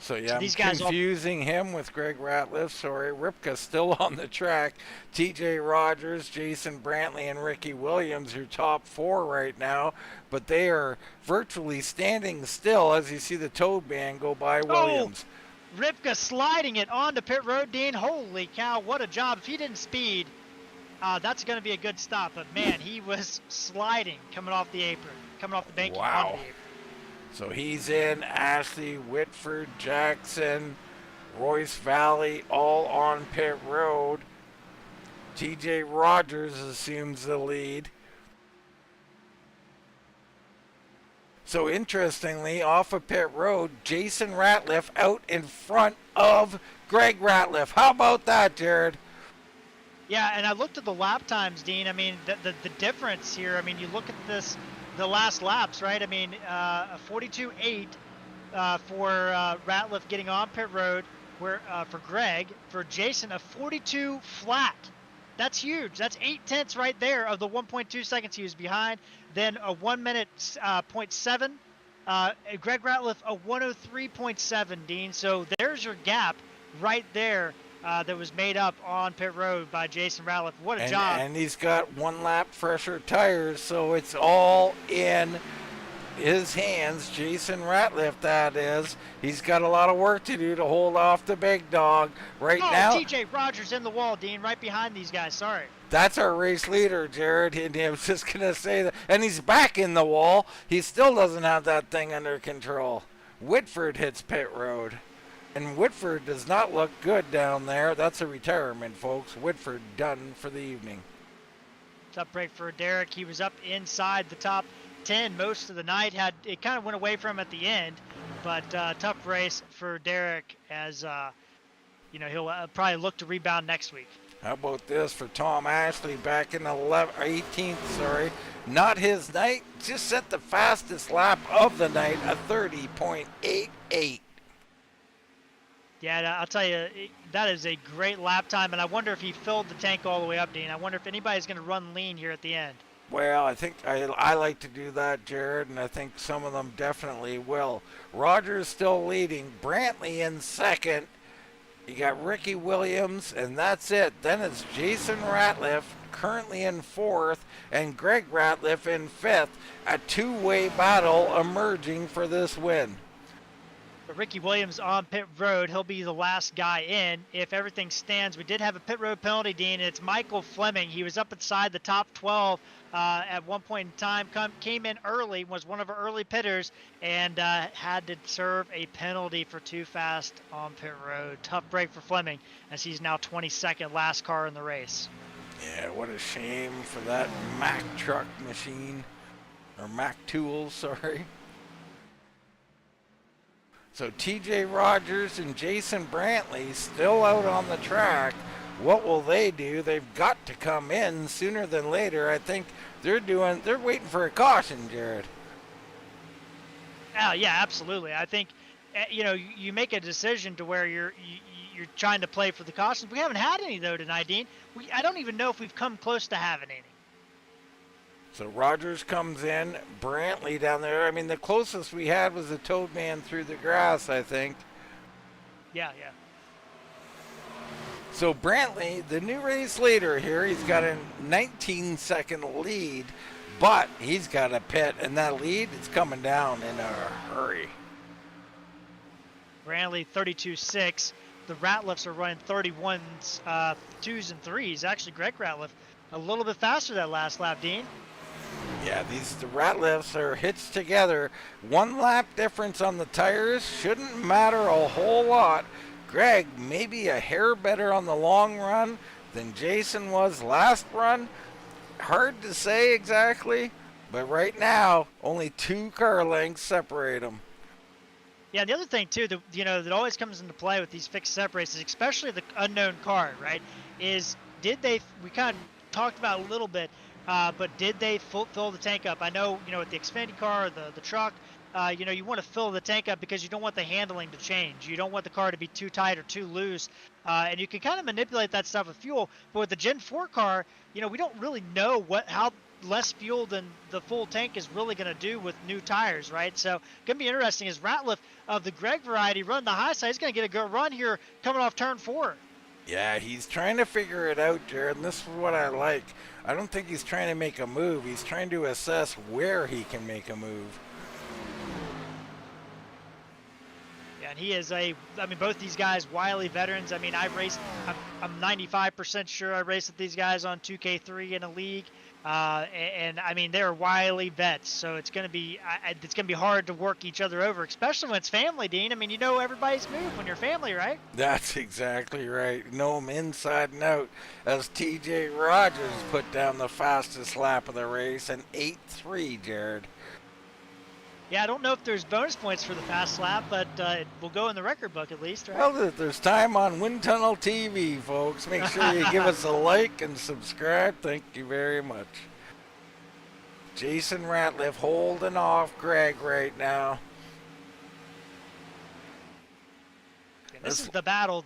So yeah, these I'm guys confusing him with Greg Ratliff. Sorry, Ripka's still on the track. TJ Rogers, Jason Brantley, and Ricky Williams, your top 4 right now. But they are virtually standing still as you see the tow band go by Williams. Oh, Ripka sliding it onto pit road, Dean. Holy cow, what a job. If he didn't speed, that's going to be a good stop. But, man, he was sliding coming off the apron, coming off the bank. Wow. Onto the apron. So he's in. Ashley, Whitford, Jackson, Royce Valley, all on pit road. TJ Rogers assumes the lead. So interestingly, off of pit road, Jason Ratliff out in front of Greg Ratliff. How about that, Jared? Yeah, and I looked at the lap times, Dean. I mean, the difference here, I mean, you look at this, the last laps, right? I mean, a 42.8 for Ratliff getting on pit road, where for Greg, for Jason, a 42 flat. That's huge. That's 0.8 right there of the 1.2 seconds he was behind. Then a 1 minute 0.7. Greg Ratliff a 103.7, Dean. So there's your gap right there. That was made up on pit road by Jason Ratliff. What a job. And he's got 1 lap fresher tires, so it's all in his hands. Jason Ratliff, that is. He's got a lot of work to do to hold off the big dog right now. TJ Rogers in the wall, Dean, right behind these guys. Sorry. That's our race leader, Jared. And I was just going to say that. And he's back in the wall. He still doesn't have that thing under control. Whitford hits pit road. And Whitford does not look good down there. That's a retirement, folks. Whitford done for the evening. Tough break for Derek. He was up inside the top 10 most of the night. It kind of went away from him at the end, but tough race for Derek as he'll probably look to rebound next week. How about this for Tom Ashley back in 18th, not his night. Just set the fastest lap of the night, a 30.88. Yeah, I'll tell you, that is a great lap time, and I wonder if he filled the tank all the way up, Dean. I wonder if anybody's going to run lean here at the end. Well, I think I like to do that, Jared, and I think some of them definitely will. Rogers still leading. Brantley in second. You got Ricky Williams, and that's it. Then it's Jason Ratliff currently in fourth, and Greg Ratliff in fifth. A two-way battle emerging for this win. But Ricky Williams on pit road, he'll be the last guy in if everything stands. We did have a pit road penalty, Dean, and it's Michael Fleming. He was up inside the top 12 at one point in time, came in early, was one of our early pitters, and had to serve a penalty for too fast on pit road. Tough break for Fleming, as he's now 22nd, last car in the race. Yeah, what a shame for that Mack truck machine, or Mack tools, sorry. So TJ Rogers and Jason Brantley still out on the track. What will they do? They've got to come in sooner than later. I think they're waiting for a caution, Jared. Oh, yeah, absolutely. I think, you make a decision to where you're trying to play for the cautions. We haven't had any, though, tonight, Dean. I don't even know if we've come close to having any. So Rogers comes in, Brantley down there. I mean, the closest we had was the Toad Man through the grass, I think. Yeah. So Brantley, the new race leader here, he's got a 19-second lead, but he's got a pit, and that lead is coming down in a hurry. Brantley 32.6. The Ratliffs are running 31s, 2s and 3s. Actually, Greg Ratliff a little bit faster that last lap, Dean. Yeah, the Ratliffs are hitched together. 1 lap difference on the tires shouldn't matter a whole lot. Greg maybe a hair better on the long run than Jason was last run. Hard to say exactly, but right now only 2 car lengths separate them. Yeah, the other thing too, that always comes into play with these fixed separators, especially the unknown car, right? Is we kind of talked about a little bit. But did they fill the tank up? I know, with the Xfinity car, the truck, you want to fill the tank up because you don't want the handling to change. You don't want the car to be too tight or too loose. And you can kind of manipulate that stuff with fuel. But with the Gen 4 car, we don't really know how less fuel than the full tank is really going to do with new tires, right? So going to be interesting as Ratliff of the Greg variety run the high side. He's going to get a good run here coming off turn 4. Yeah, he's trying to figure it out, Jared, and this is what I like. I don't think he's trying to make a move. He's trying to assess where he can make a move. Yeah, and he is both these guys, wily veterans. I'm 95% sure I raced with these guys on 2K3 in a league. They're wily vets, so it's gonna be hard to work each other over, especially when it's family, Dean. Everybody's move when you're family, right? That's exactly right. Know him inside and out. As TJ Rogers put down the fastest lap of the race, an 8.3, Jared. Yeah, I don't know if there's bonus points for the fast lap, but it will go in the record book at least, right? Well, there's time on Wind Tunnel TV, folks. Make sure you give us a like and subscribe. Thank you very much. Jason Ratliff holding off Greg right now. And this is the battle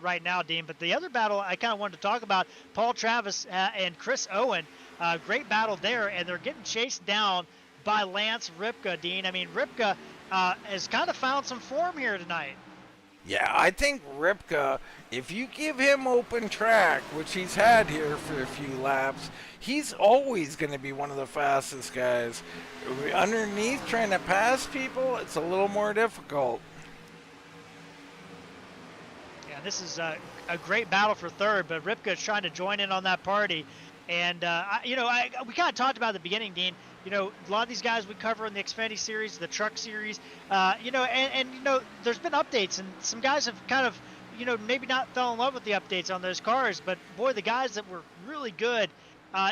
right now, Dean. But the other battle I kind of wanted to talk about, Paul Travis and Chris Owen. Great battle there, and they're getting chased down by Lance Ripka, Dean. Ripka has kind of found some form here tonight. Yeah, I think Ripka, if you give him open track, which he's had here for a few laps, he's always going to be one of the fastest guys. Underneath, trying to pass people, it's a little more difficult. Yeah, this is a great battle for third, but Ripka is trying to join in on that party. And, we kind of talked about at the beginning, Dean. A lot of these guys we cover in the Xfinity series, the truck series, there's been updates, and some guys have kind of, maybe not fell in love with the updates on those cars, but boy, the guys that were really good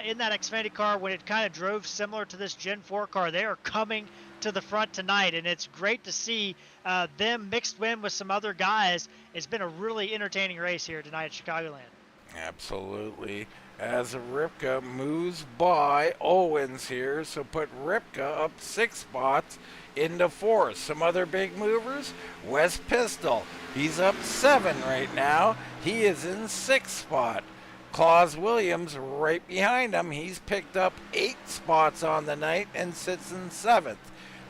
in that Xfinity car when it kind of drove similar to this Gen 4 car, they are coming to the front tonight, and it's great to see them mixed in with some other guys. It's been a really entertaining race here tonight at Chicagoland. Absolutely. as Ripka moves by Owens here, so put Ripka up 6 spots into 4th. Some other big movers, Wes Pistol, he's up 7 right now. He is in 6th spot. Claus Williams right behind him. He's picked up 8 spots on the night and sits in 7th.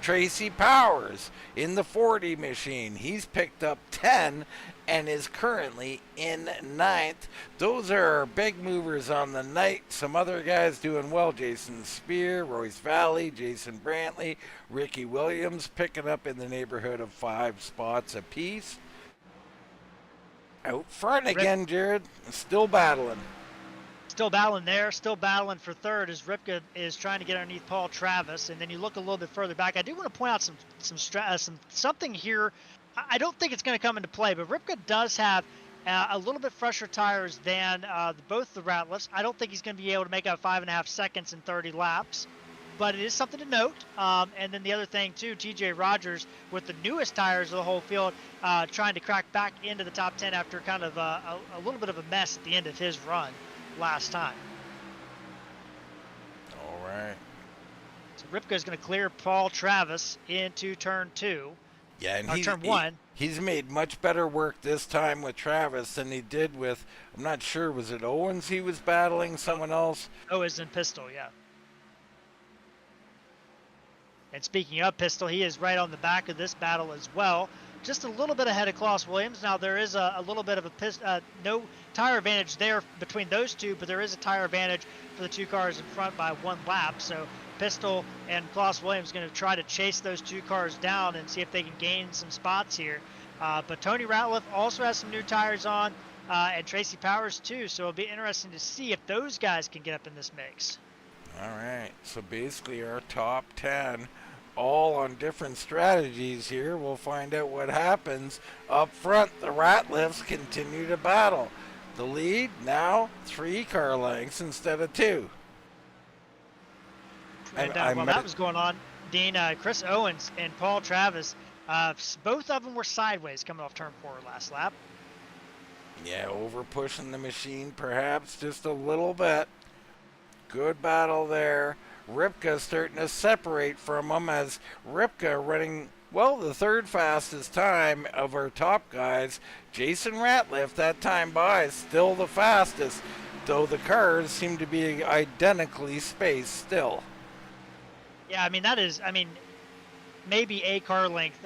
Tracy Powers in the 40 machine. He's picked up 10 and is currently in 9th. Those are our big movers on the night. Some other guys doing well. Jason Spear, Royce Valley, Jason Brantley, Ricky Williams picking up in the neighborhood of 5 spots apiece. Out front again, Jared. Still battling. Still battling there, still battling for 3rd as Ripka is trying to get underneath Paul Travis. And then you look a little bit further back. I do want to point out something here. I don't think it's going to come into play, but Ripka does have a little bit fresher tires than both the Ratliffs. I don't think he's going to be able to make up 5.5 seconds in 30 laps, but it is something to note. And then the other thing too, TJ Rogers with the newest tires of the whole field, trying to crack back into the top 10 after kind of a little bit of a mess at the end of his run last time. All right. So Ripka is going to clear Paul Travis into turn 2. Yeah, and turn 1. He's made much better work this time with Travis than he did with, I'm not sure, was it Owens he was battling, someone else? Owens and Pistol, yeah. And speaking of Pistol, he is right on the back of this battle as well. Just a little bit ahead of Claus Williams. Now there is a little bit of no tire advantage there between those two, but there is a tire advantage for the 2 cars in front by 1 lap. So Pistol and Claus Williams going to try to chase those 2 cars down and see if they can gain some spots here. But Tony Ratliff also has some new tires on, and Tracy Powers too. So it'll be interesting to see if those guys can get up in this mix. All right, so basically our top 10 all on different strategies here. We'll find out what happens. Up front, the Ratliffs continue to battle. The lead now 3 car lengths instead of 2. And while that was going on, Dean, Chris Owens and Paul Travis, both of them were sideways coming off turn 4 last lap. Yeah, over pushing the machine perhaps just a little bit. Good battle there. Ripka starting to separate from him as Ripka running, well, the 3rd fastest time of our top guys. Jason Ratliff, that time by, still the fastest, though the cars seem to be identically spaced still. Yeah, I mean, maybe a car length.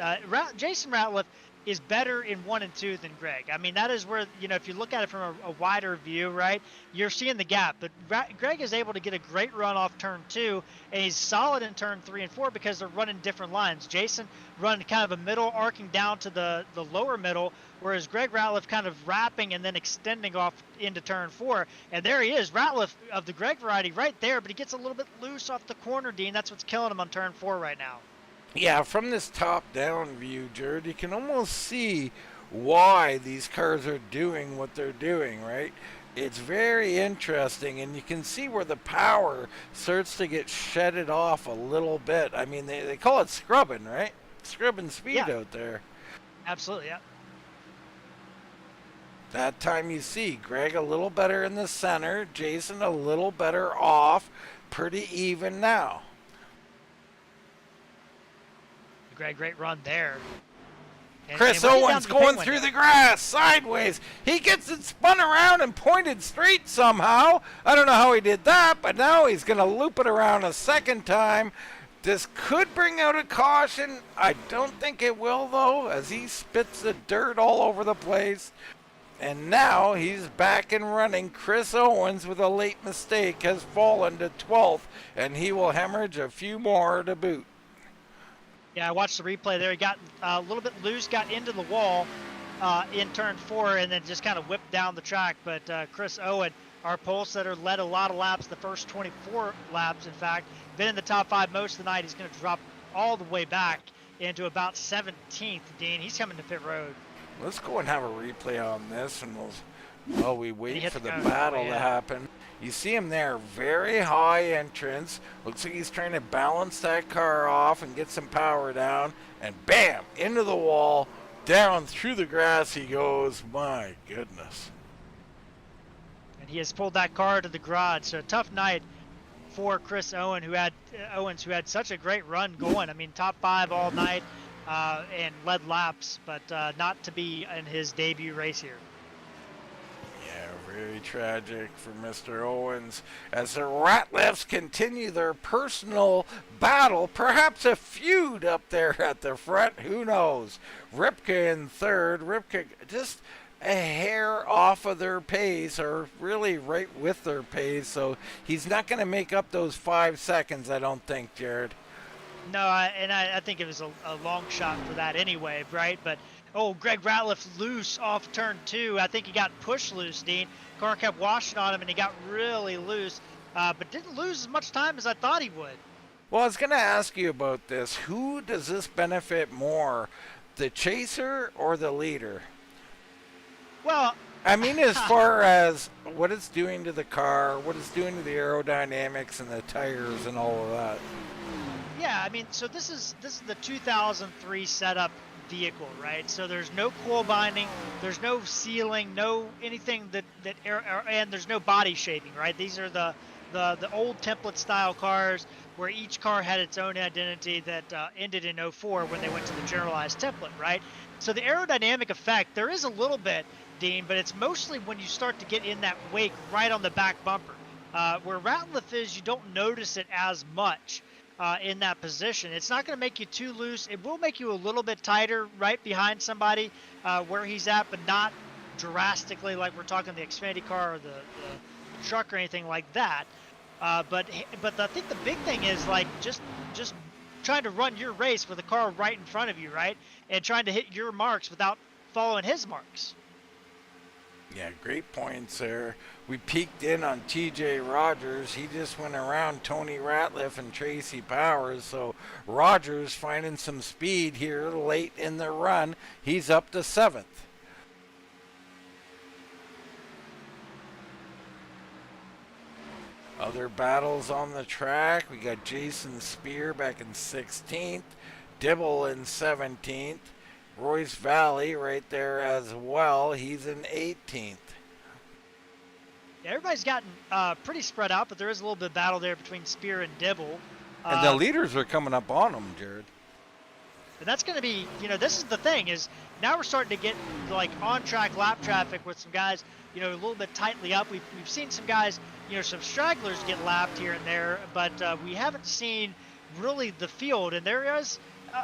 Jason Ratliff is better in 1 and 2 than Greg. I mean, that is where, if you look at it from a wider view, right, you're seeing the gap. But Greg is able to get a great run off turn 2, and he's solid in turn 3 and 4 because they're running different lines. Jason run kind of a middle, arcing down to the lower middle, whereas Greg Ratliff kind of wrapping and then extending off into turn 4. And there he is, Ratliff of the Greg variety right there, but he gets a little bit loose off the corner, Dean. That's what's killing him on turn 4 right now. Yeah, from this top-down view, Jared, you can almost see why these cars are doing what they're doing, right? It's very interesting, and you can see where the power starts to get shedded off a little bit. I mean, they call it scrubbing, right? Scrubbing speed out there. Absolutely, yeah. That time you see Greg a little better in the center, Jason a little better off, pretty even now. Great run there. Chris Owens going through the grass sideways. He gets it spun around and pointed straight somehow. I don't know how he did that, but now he's going to loop it around a second time. This could bring out a caution. I don't think it will, though, as he spits the dirt all over the place. And now he's back and running. Chris Owens, with a late mistake, has fallen to 12th, and he will hemorrhage a few more to boot. Yeah, I watched the replay there. He got a little bit loose, got into the wall in turn 4, and then just kind of whipped down the track. But Chris Owen, our pole setter, led a lot of laps, the first 24 laps, in fact. Been in the top 5 most of the night. He's going to drop all the way back into about 17th, Dean. He's coming to pit road. Let's go and have a replay on this, and while we wait for the battle to happen. You see him there, very high entrance. Looks like he's trying to balance that car off and get some power down. And bam, into the wall, down through the grass he goes. My goodness. And he has pulled that car to the garage. So a tough night for Chris Owens, who had such a great run going. I mean, top 5 all night and led laps, but not to be in his debut race here. Yeah, very tragic for Mr. Owens as the Ratlifts continue their personal battle, perhaps a feud up there at the front. Who knows? Ripke in third. Ripke just a hair off of their pace, or really right with their pace, so he's not going to make up those 5 seconds, I don't think, Jared. No, I think it was a long shot for that anyway, right? But, oh, Greg Ratliff loose off turn 2. I think he got pushed loose, Dean. Car kept washing on him, and he got really loose, but didn't lose as much time as I thought he would. Well, I was going to ask you about this. Who does this benefit more, the chaser or the leader? Well, I mean, as far as what it's doing to the car, what it's doing to the aerodynamics and the tires and all of that. Yeah, I mean, so this is the 2003 setup vehicle, right? So there's no coil binding, there's no sealing, no anything and there's no body shaping, right? These are the old template style cars where each car had its own identity that ended in 04 when they went to the generalized template, right? So the aerodynamic effect, there is a little bit, Dean, but it's mostly when you start to get in that wake right on the back bumper. Where Ratliff is, you don't notice it as much in that position. It's not going to make you too loose. It will make you a little bit tighter right behind somebody where he's at, but not drastically like we're talking the Xfinity car or the truck or anything like that. But I think the big thing is like just trying to run your race with a car right in front of you, right? And trying to hit your marks without following his marks. Yeah, great points there. We peeked in on TJ Rogers. He just went around Tony Ratliff and Tracy Powers. So Rogers finding some speed here late in the run. He's up to 7th. Other battles on the track. We got Jason Spear back in 16th. Dibble in 17th. Royce Valley right there as well. He's in 18th. Yeah, everybody's gotten pretty spread out, but there is a little bit of battle there between Spear and Dibble. And the leaders are coming up on them, Jared. And that's going to be, this is the thing, is now we're starting to get like on-track lap traffic with some guys, a little bit tightly up. We've seen some guys, some stragglers get lapped here and there, but we haven't seen really the field. And there is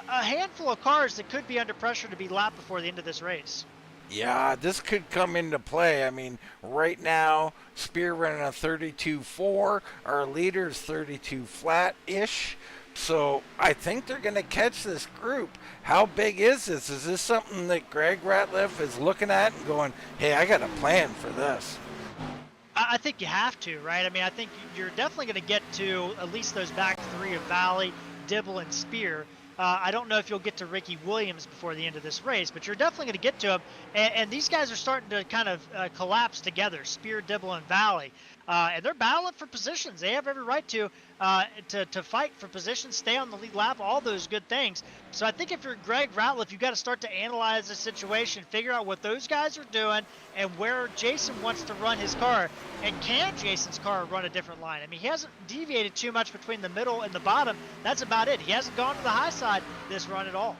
a handful of cars that could be under pressure to be lapped before the end of this race. Yeah, this could come into play. I mean, right now, Spear running a 32.4. Our leader's 32 flat-ish. So I think they're going to catch this group. How big is this? Is this something that Greg Ratliff is looking at and going, hey, I got a plan for this? I think you have to, right? I mean, I think you're definitely going to get to at least those back 3 of Valley, Dibble, and Spear. I don't know if you'll get to Ricky Williams before the end of this race, but you're definitely going to get to him. And these guys are starting to kind of collapse together, Spear, Dibble, and Valley. And they're battling for positions. They have every right to fight for positions, stay on the lead lap, all those good things. So I think if you're Greg Ratliff, you've got to start to analyze the situation, figure out what those guys are doing and where Jason wants to run his car. And can Jason's car run a different line? I mean, he hasn't deviated too much between the middle and the bottom. That's about it. He hasn't gone to the high side this run at all.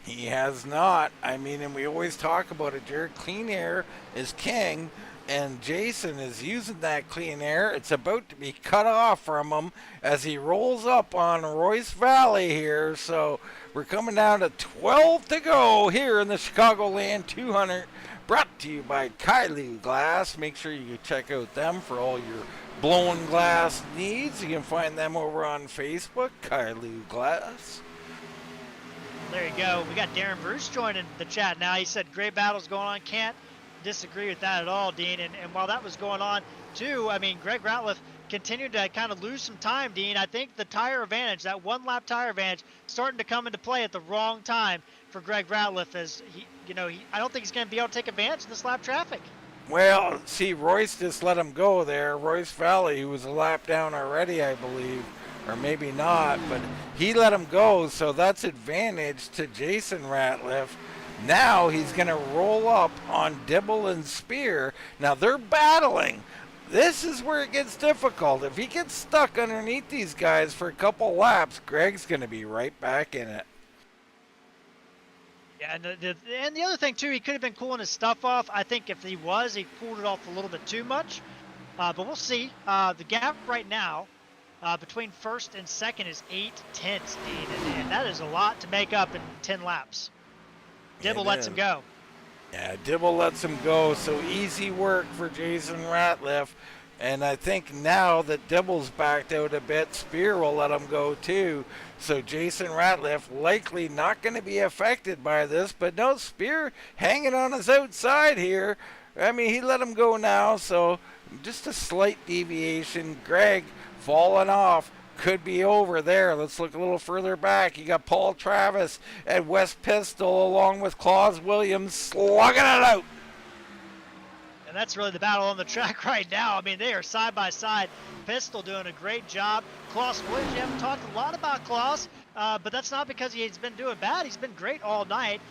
He has not. I mean, and we always talk about it, Jared. Clean air is king. And Jason is using that clean air. It's about to be cut off from him as he rolls up on Royce Valley here. So we're coming down to 12 to go here in the Chicagoland 200. Brought to you by Kylou Glass. Make sure you check out them for all your blown glass needs. You can find them over on Facebook, Kylou Glass. There you go. We got Darren Bruce joining the chat now. He said great battles going on. Can't disagree with that at all, Dean. And while that was going on too, I mean, Greg Ratliff continued to kind of lose some time, Dean. I think the tire advantage, that one lap tire advantage, starting to come into play at the wrong time for Greg Ratliff, as he I don't think he's going to be able to take advantage of this lap traffic. Well, see, Royce just let him go there. Royce Valley, who was a lap down already, I believe, or maybe not, but he let him go, so that's advantage to Jason Ratliff. Now he's going to roll up on Dibble and Spear. Now they're battling. This is where it gets difficult. If he gets stuck underneath these guys for a couple laps, Greg's going to be right back in it. Yeah, and the other thing too, he could have been cooling his stuff off. I think if he was, he cooled it off a little bit too much. But we'll see. The gap right now between first and second is 8 tenths, Dean, and that is a lot to make up in 10 laps. Dibble lets him go. Yeah, Dibble lets him go, so easy work for Jason Ratliff. And I think now that Dibble's backed out a bit, Spear will let him go too. So Jason Ratliff likely not going to be affected by this, but no, Spear hanging on his outside here. I mean, he let him go now, so just a slight deviation. Greg falling off. Could be over there. Let's look a little further back. You got Paul Travis and Wes Pistol along with Claus Williams slugging it out. And that's really the battle on the track right now. I mean, they are side by side. Pistol doing a great job. Claus Williams, you haven't talked a lot about Claus, but that's not because he's been doing bad. He's been great all night,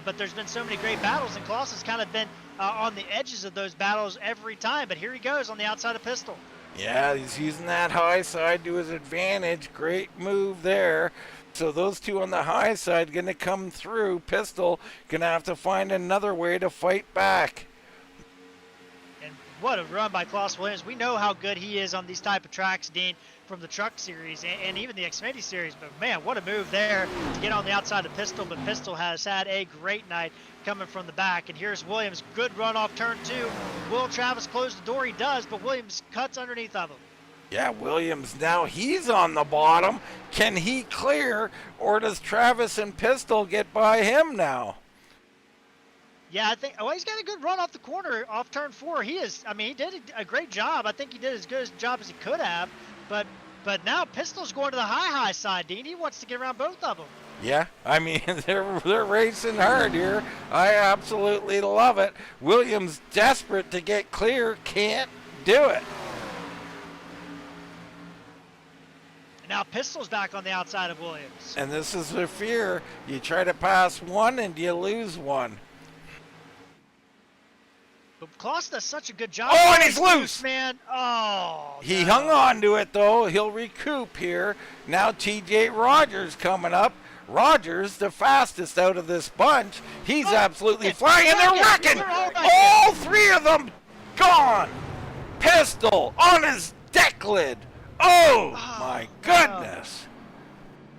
but there's been so many great battles, and Claus has kind of been on the edges of those battles every time. But here he goes on the outside of Pistol. Yeah, he's using that high side to his advantage. Great move there. So those two on the high side going to come through. Pistol going to have to find another way to fight back. And what a run by Claus Williams. We know how good he is on these type of tracks, Dean, from the Truck Series and even the Xfinity Series. But, man, what a move there to get on the outside of Pistol. But Pistol has had a great night coming from the back. And here's Williams. Good run off turn 2. Will Travis close the door? He does, but Williams cuts underneath of him. Yeah, Williams now he's on the bottom. Can he clear, or does Travis and Pistol get by him now? Yeah, I think. Oh, he's got a good run off the corner, off turn 4. He did a great job. I think he did as good a job as he could have. But now Pistol's going to the high side, Dean. He wants to get around both of them. Yeah, I mean, they're racing hard here. I absolutely love it. Williams desperate to get clear, can't do it. Now Pistol's back on the outside of Williams. And this is the fear. You try to pass one and you lose one. But Claus does such a good job. Oh, and he's loose, man. Oh, he hung on to it, though. He'll recoup here. Now TJ Rogers coming up. Rogers, the fastest out of this bunch. He's absolutely flying, and they're wrecking. All three of them gone. Pistol on his deck lid. Oh, my goodness.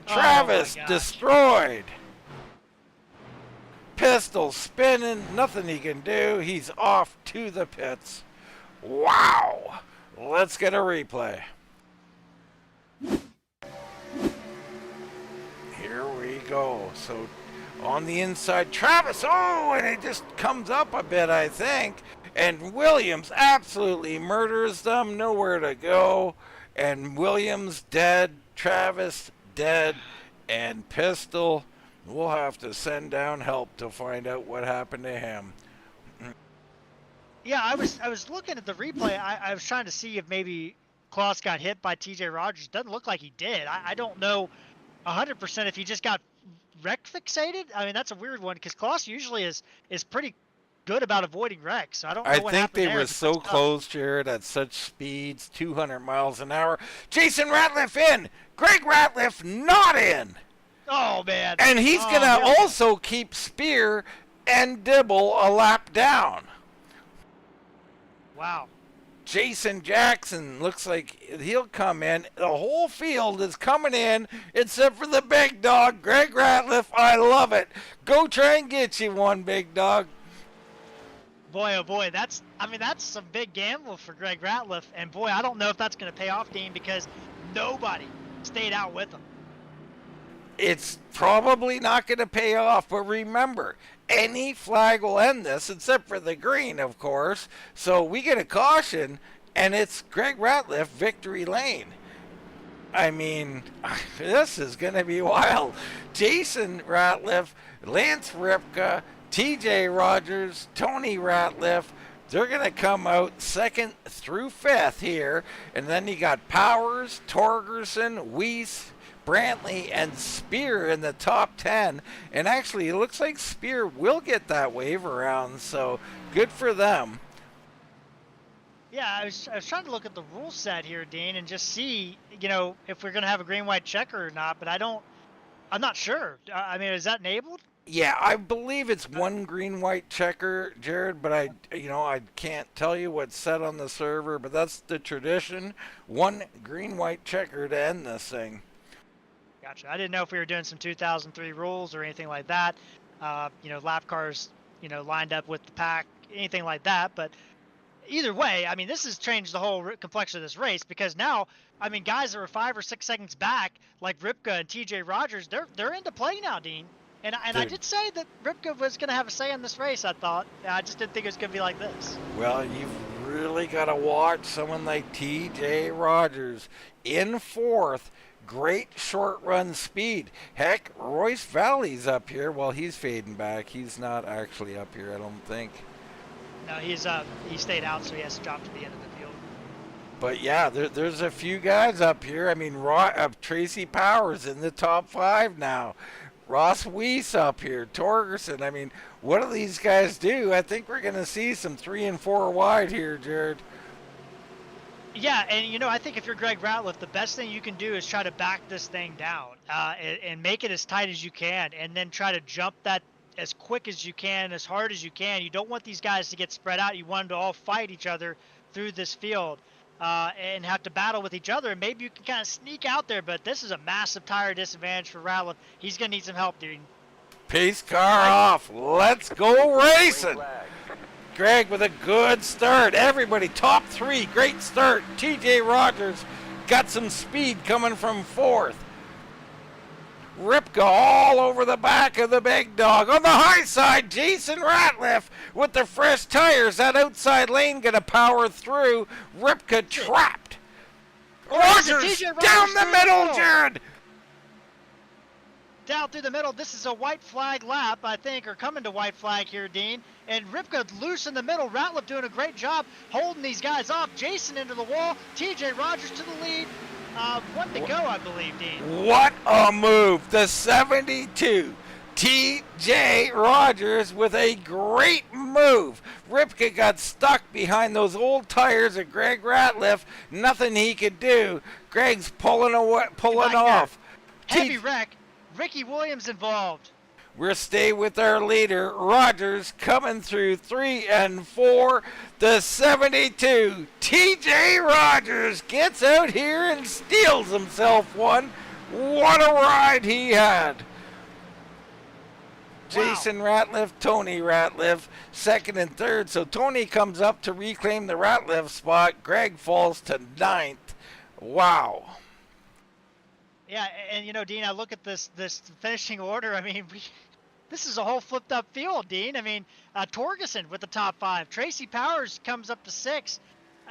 Travis destroyed. Pistol spinning, nothing he can do. He's off to the pits. Wow. Let's get a replay. Here we go. So on the inside, Travis, and it just comes up a bit, I think. And Williams absolutely murders them. Nowhere to go. And Williams dead, Travis dead, and Pistol, we'll have to send down help to find out what happened to him. Yeah, I was looking at the replay. I was trying to see if maybe Claus got hit by TJ Rogers. Doesn't look like he did. I don't know 100% if he just got wreck fixated. I mean, that's a weird one because Claus usually is pretty good about avoiding wrecks. So I don't know what happened there. I think they were so close, Jared, at such speeds, 200 miles an hour. Jason Ratliff in. Greg Ratliff not in. Oh, man. And he's going to also keep Spear and Dibble a lap down. Wow. Jason Jackson looks like he'll come in. The whole field is coming in except for the big dog, Greg Ratliff. I love it. Go try and get you one, big dog. Boy, oh boy, that's some big gamble for Greg Ratliff. And boy, I don't know if that's going to pay off, Dean, because nobody stayed out with him. It's probably not going to pay off, but remember, any flag will end this, except for the green, of course. So we get a caution, and it's Greg Ratliff, victory lane. I mean, this is going to be wild. Jason Ratliff, Lance Ripka, TJ Rogers, Tony Ratliff, they're going to come out 2nd through 5th here. And then you got Powers, Torgerson, Weiss, Brantley and Spear in the top 10. And actually, it looks like Spear will get that wave around, so good for them. Yeah, I was trying to look at the rule set here, Dean, and just see, you know, if we're going to have a green-white checker or not, but I'm not sure. I mean, is that enabled? Yeah, I believe it's one green-white checker, Jared, but I can't tell you what's set on the server, but that's the tradition. One green-white checker to end this thing. Gotcha. I didn't know if we were doing some 2003 rules or anything like that. You know, lap cars, you know, lined up with the pack, anything like that, but either way, I mean, this has changed the whole complexion of this race because now, I mean, guys that were 5 or 6 seconds back, like Ripka and TJ Rogers, they're into play now, Dean. And I did say that Ripka was going to have a say in this race, I thought. I just didn't think it was going to be like this. Well, you've really got to watch someone like TJ Rogers in fourth. Great short run speed. Heck, Royce Valley's up here. Well, he's fading back. He's not actually up here, I don't think. No, he stayed out, so he has to drop to the end of the field. But yeah, there's a few guys up here. I mean, Tracy Powers in the top 5 now. Ross Weiss up here. Torgerson. I mean, what do these guys do? I think we're going to see some 3 and 4 wide here, Jared. Yeah, and you know, I think if you're Greg Ratliff, the best thing you can do is try to back this thing down and make it as tight as you can, and then try to jump that as quick as you can, as hard as you can. You don't want these guys to get spread out. You want them to all fight each other through this field and have to battle with each other. And maybe you can kind of sneak out there, but this is a massive tire disadvantage for Ratliff. He's going to need some help, dude. Pace car off. Let's go racing. Greg with a good start. Everybody top 3. Great start. TJ Rogers got some speed coming from 4th. Ripka all over the back of the big dog. On the high side, Jason Ratliff with the fresh tires. That outside lane going to power through. Ripka trapped. Rogers down the middle, Jared. Down through the middle. This is a white flag lap, I think, or coming to white flag here, Dean. And Ripka loose in the middle. Ratliff doing a great job holding these guys off. Jason into the wall. TJ Rogers to the lead. 1 to go, I believe, Dean. What a move. The 72. TJ Rogers with a great move. Ripka got stuck behind those old tires of Greg Ratliff. Nothing he could do. Greg's pulling off. Heavy wreck. Ricky Williams involved. We'll stay with our leader, Rogers, coming through 3 and 4. The 72, TJ Rogers, gets out here and steals himself one. What a ride he had. Jason Ratliff, Tony Ratliff, 2nd and 3rd. So Tony comes up to reclaim the Ratliff spot. Greg falls to 9th. Wow. Yeah, and you know, Dean, I look at this finishing order. I mean, this is a whole flipped up field, Dean. I mean, Torgerson with the top 5. Tracy Powers comes up to 6.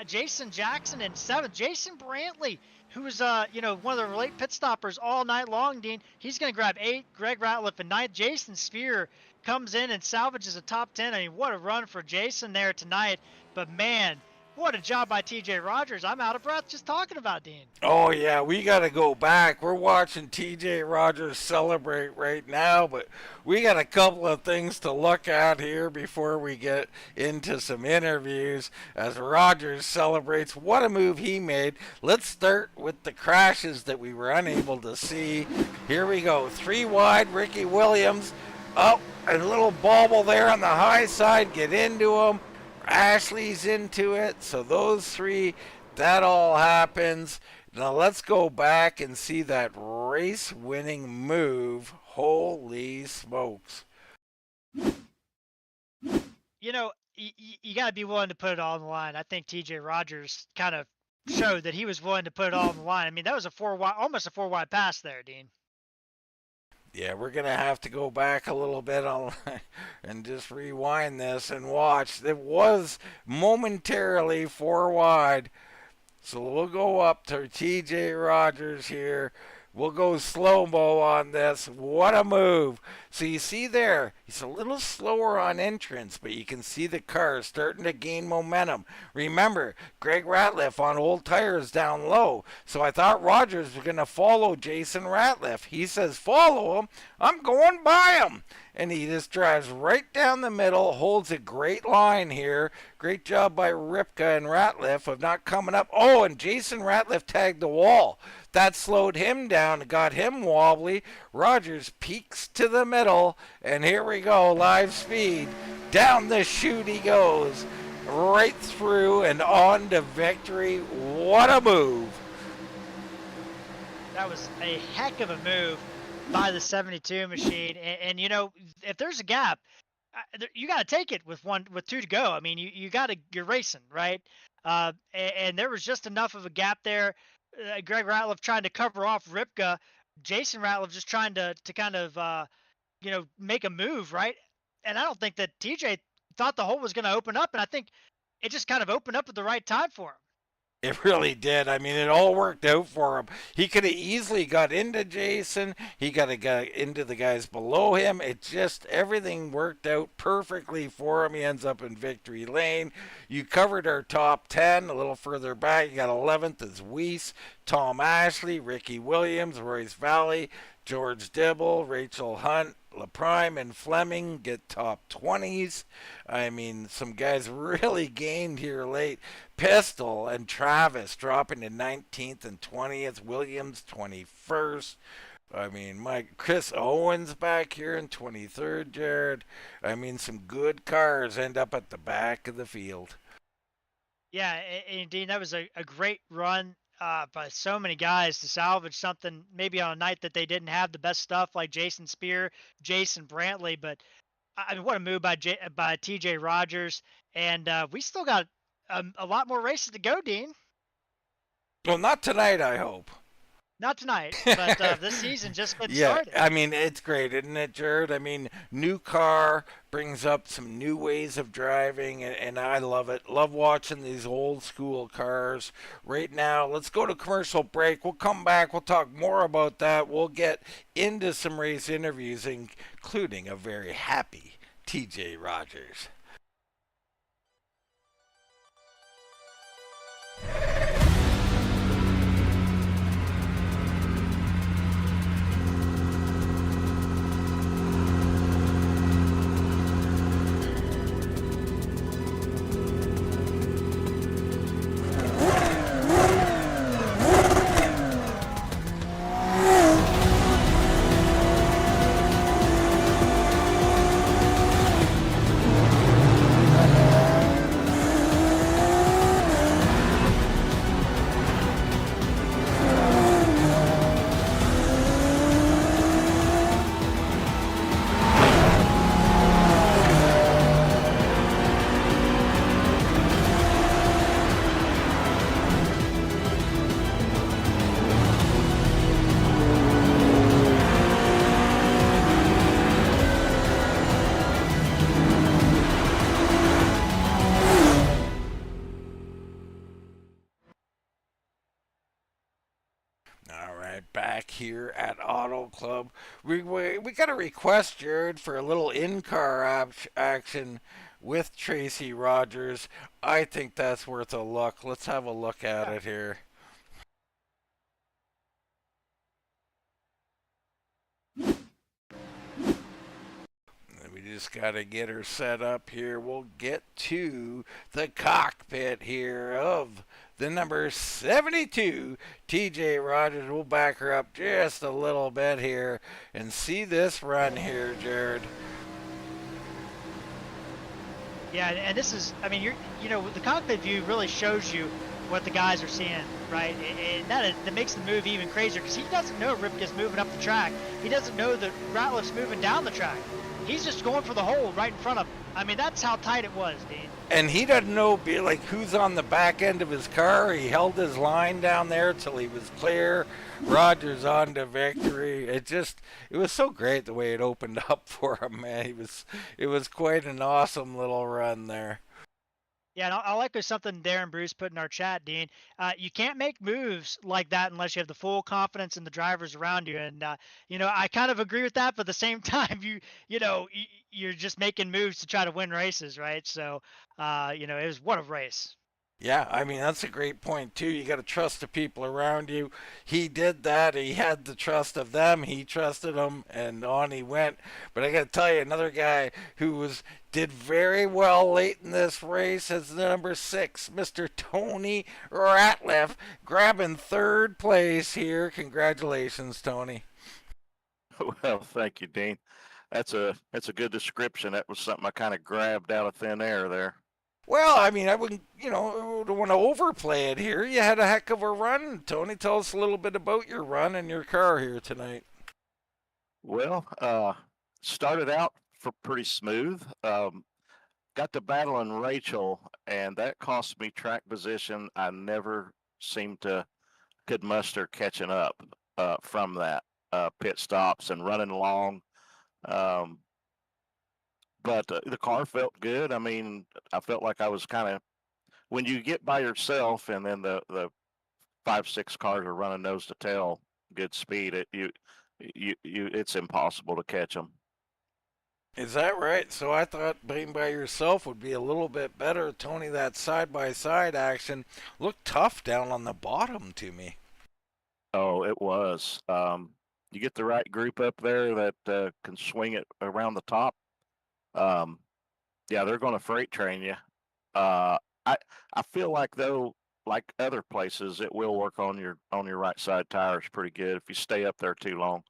Jason Jackson in 7th. Jason Brantley, who was you know, one of the late pit stoppers all night long, Dean. He's going to grab 8. Greg Ratliff in 9th. Jason Spear comes in and salvages a top 10. I mean, what a run for Jason there tonight. But man, what a job by TJ Rogers. I'm out of breath just talking about, Dean. Oh, yeah, we got to go back. We're watching TJ Rogers celebrate right now, but we got a couple of things to look at here before we get into some interviews as Rogers celebrates. What a move he made. Let's start with the crashes that we were unable to see. Here we go. 3 wide, Ricky Williams. Oh, a little bobble there on the high side. Get into him. Ashley's into it. So those 3, that all happens. Now let's go back and see that race-winning move. Holy smokes. You know, you got to be willing to put it all on the line. I think TJ Rogers kind of showed that he was willing to put it all on the line. I mean, that was almost a 4 wide pass there, Dean. Yeah, we're going to have to go back a little bit and just rewind this and watch. It was momentarily 4 wide. So we'll go up to TJ Rogers here. We'll go slow-mo on this. What a move. So you see there, he's a little slower on entrance, but you can see the car starting to gain momentum. Remember, Greg Ratliff on old tires down low. So I thought Rogers was going to follow Jason Ratliff. He says, follow him. I'm going by him. And he just drives right down the middle, holds a great line here. Great job by Ripka and Ratliff of not coming up. Oh, and Jason Ratliff tagged the wall. That slowed him down, got him wobbly. Rogers peeks to the middle, and here we go, live speed. Down the chute he goes, right through and on to victory. What a move. That was a heck of a move by the 72 machine. And you know, if there's a gap, you got to take it with two to go. I mean, you're racing, right? And there was just enough of a gap there. Greg Ratliff trying to cover off Ripka, Jason Ratliff just trying to kind of make a move, right? And I don't think that TJ thought the hole was going to open up, and I think it just kind of opened up at the right time for him. It really did. I mean, it all worked out for him. He could have easily got into Jason. He got into the guys below him. It just, everything worked out perfectly for him. He ends up in victory lane. You covered our top 10 a little further back. You got 11th is Weiss, Tom Ashley, Ricky Williams, Royce Valley, George Dibble, Rachel Hunt, LaPrime and Fleming get top 20s. I mean, some guys really gained here late. Pistol and Travis dropping to 19th and 20th. Williams 21st. I mean, Chris Owens back here in 23rd, Jared. I mean, some good cars end up at the back of the field. Yeah, indeed, that was a great run by so many guys to salvage something maybe on a night that they didn't have the best stuff like Jason Spear, Jason Brantley. But I mean, what a move by TJ Rogers. And we still got a lot more races to go, Dean. Well, not tonight, I hope. Not tonight, but this season just getting started. I mean, it's great, isn't it, Jared? I mean, new car brings up some new ways of driving, and I love it. Love watching these old school cars. Right now, let's go to commercial break. We'll come back. We'll talk more about that. We'll get into some race interviews, including a very happy TJ Rogers. Back here at Auto Club. We got a request, Jared, for a little in-car action with Tracy Rogers. I think that's worth a look. Let's have a look at it here. We just got to get her set up here. We'll get to the cockpit here of the number 72, TJ Rogers. We'll back her up just a little bit here and see this run here, Jared. Yeah, and this is, I mean, the cockpit view really shows you what the guys are seeing, right? And that makes the move even crazier because he doesn't know Ripka's moving up the track. He doesn't know that Ratliff's moving down the track. He's just going for the hole right in front of him. I mean, that's how tight it was, Dean. And he doesn't know, who's on the back end of his car. He held his line down there till he was clear. Rogers on to victory. It was so great the way it opened up for him, man. It was quite an awesome little run there. Yeah, and I'll echo something Darren Bruce put in our chat, Dean. You can't make moves like that unless you have the full confidence in the drivers around you. And I kind of agree with that, but at the same time, you're just making moves to try to win races, right? So, it was what a race. Yeah, I mean, that's a great point, too. You got to trust the people around you. He did that. He had the trust of them. He trusted them, and on he went. But I got to tell you, another guy who did very well late in this race is the number 6, Mr. Tony Ratliff, grabbing third place here. Congratulations, Tony. Well, thank you, Dean. That's a good description. That was something I kind of grabbed out of thin air there. Well, I mean, I wouldn't, don't want to overplay it here. You had a heck of a run. Tony, tell us a little bit about your run and your car here tonight. Well, started out for pretty smooth. Got to battling Rachel, and that cost me track position. I never seemed to could muster catching up from that pit stops and running long. Um, but the car felt good. I mean, I felt like I was kind of when you get by yourself, and then the 5-6 cars are running nose to tail, good speed. It's impossible to catch them. Is that right? So I thought being by yourself would be a little bit better. Tony, that side by side action looked tough down on the bottom to me. Oh, it was. You get the right group up there that can swing it around the top. Yeah, they're going to freight train you. I feel like though, like other places, it will work on your right side tires pretty good if you stay up there too long.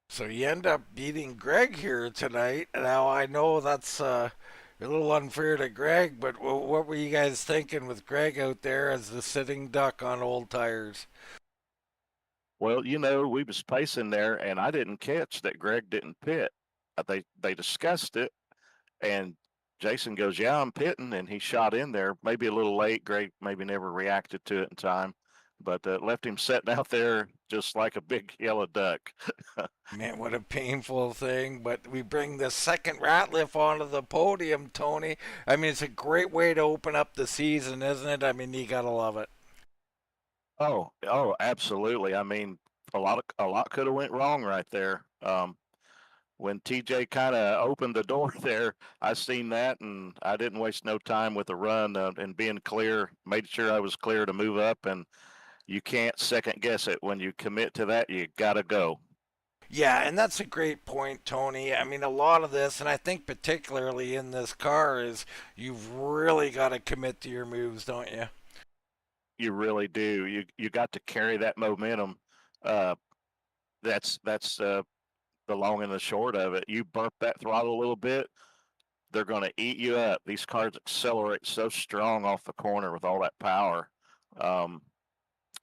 So you end up beating Greg here tonight. Now I know that's a little unfair to Greg, but what were you guys thinking with Greg out there as the sitting duck on old tires? Well, we was pacing there, and I didn't catch that Greg didn't pit. They discussed it, and Jason goes, "Yeah, I'm pitting," and he shot in there. Maybe a little late. Greg maybe never reacted to it in time, but left him sitting out there just like a big yellow duck. Man, what a painful thing. But we bring the second Ratliff onto the podium, Tony. I mean, it's a great way to open up the season, isn't it? I mean, you gotta love it. Oh, absolutely. I mean, a lot could have went wrong right there. When TJ kind of opened the door there, I seen that, and I didn't waste no time with the run and being clear. Made sure I was clear to move up, and you can't second guess it. When you commit to that, you gotta go. Yeah, and that's a great point, Tony. I mean, a lot of this, and I think particularly in this car, is you've really got to commit to your moves, don't you? You really do. You got to carry that momentum. Uh, that's the long and the short of it. You bump that throttle a little bit, they're going to eat you up. These cars accelerate so strong off the corner with all that power. Um,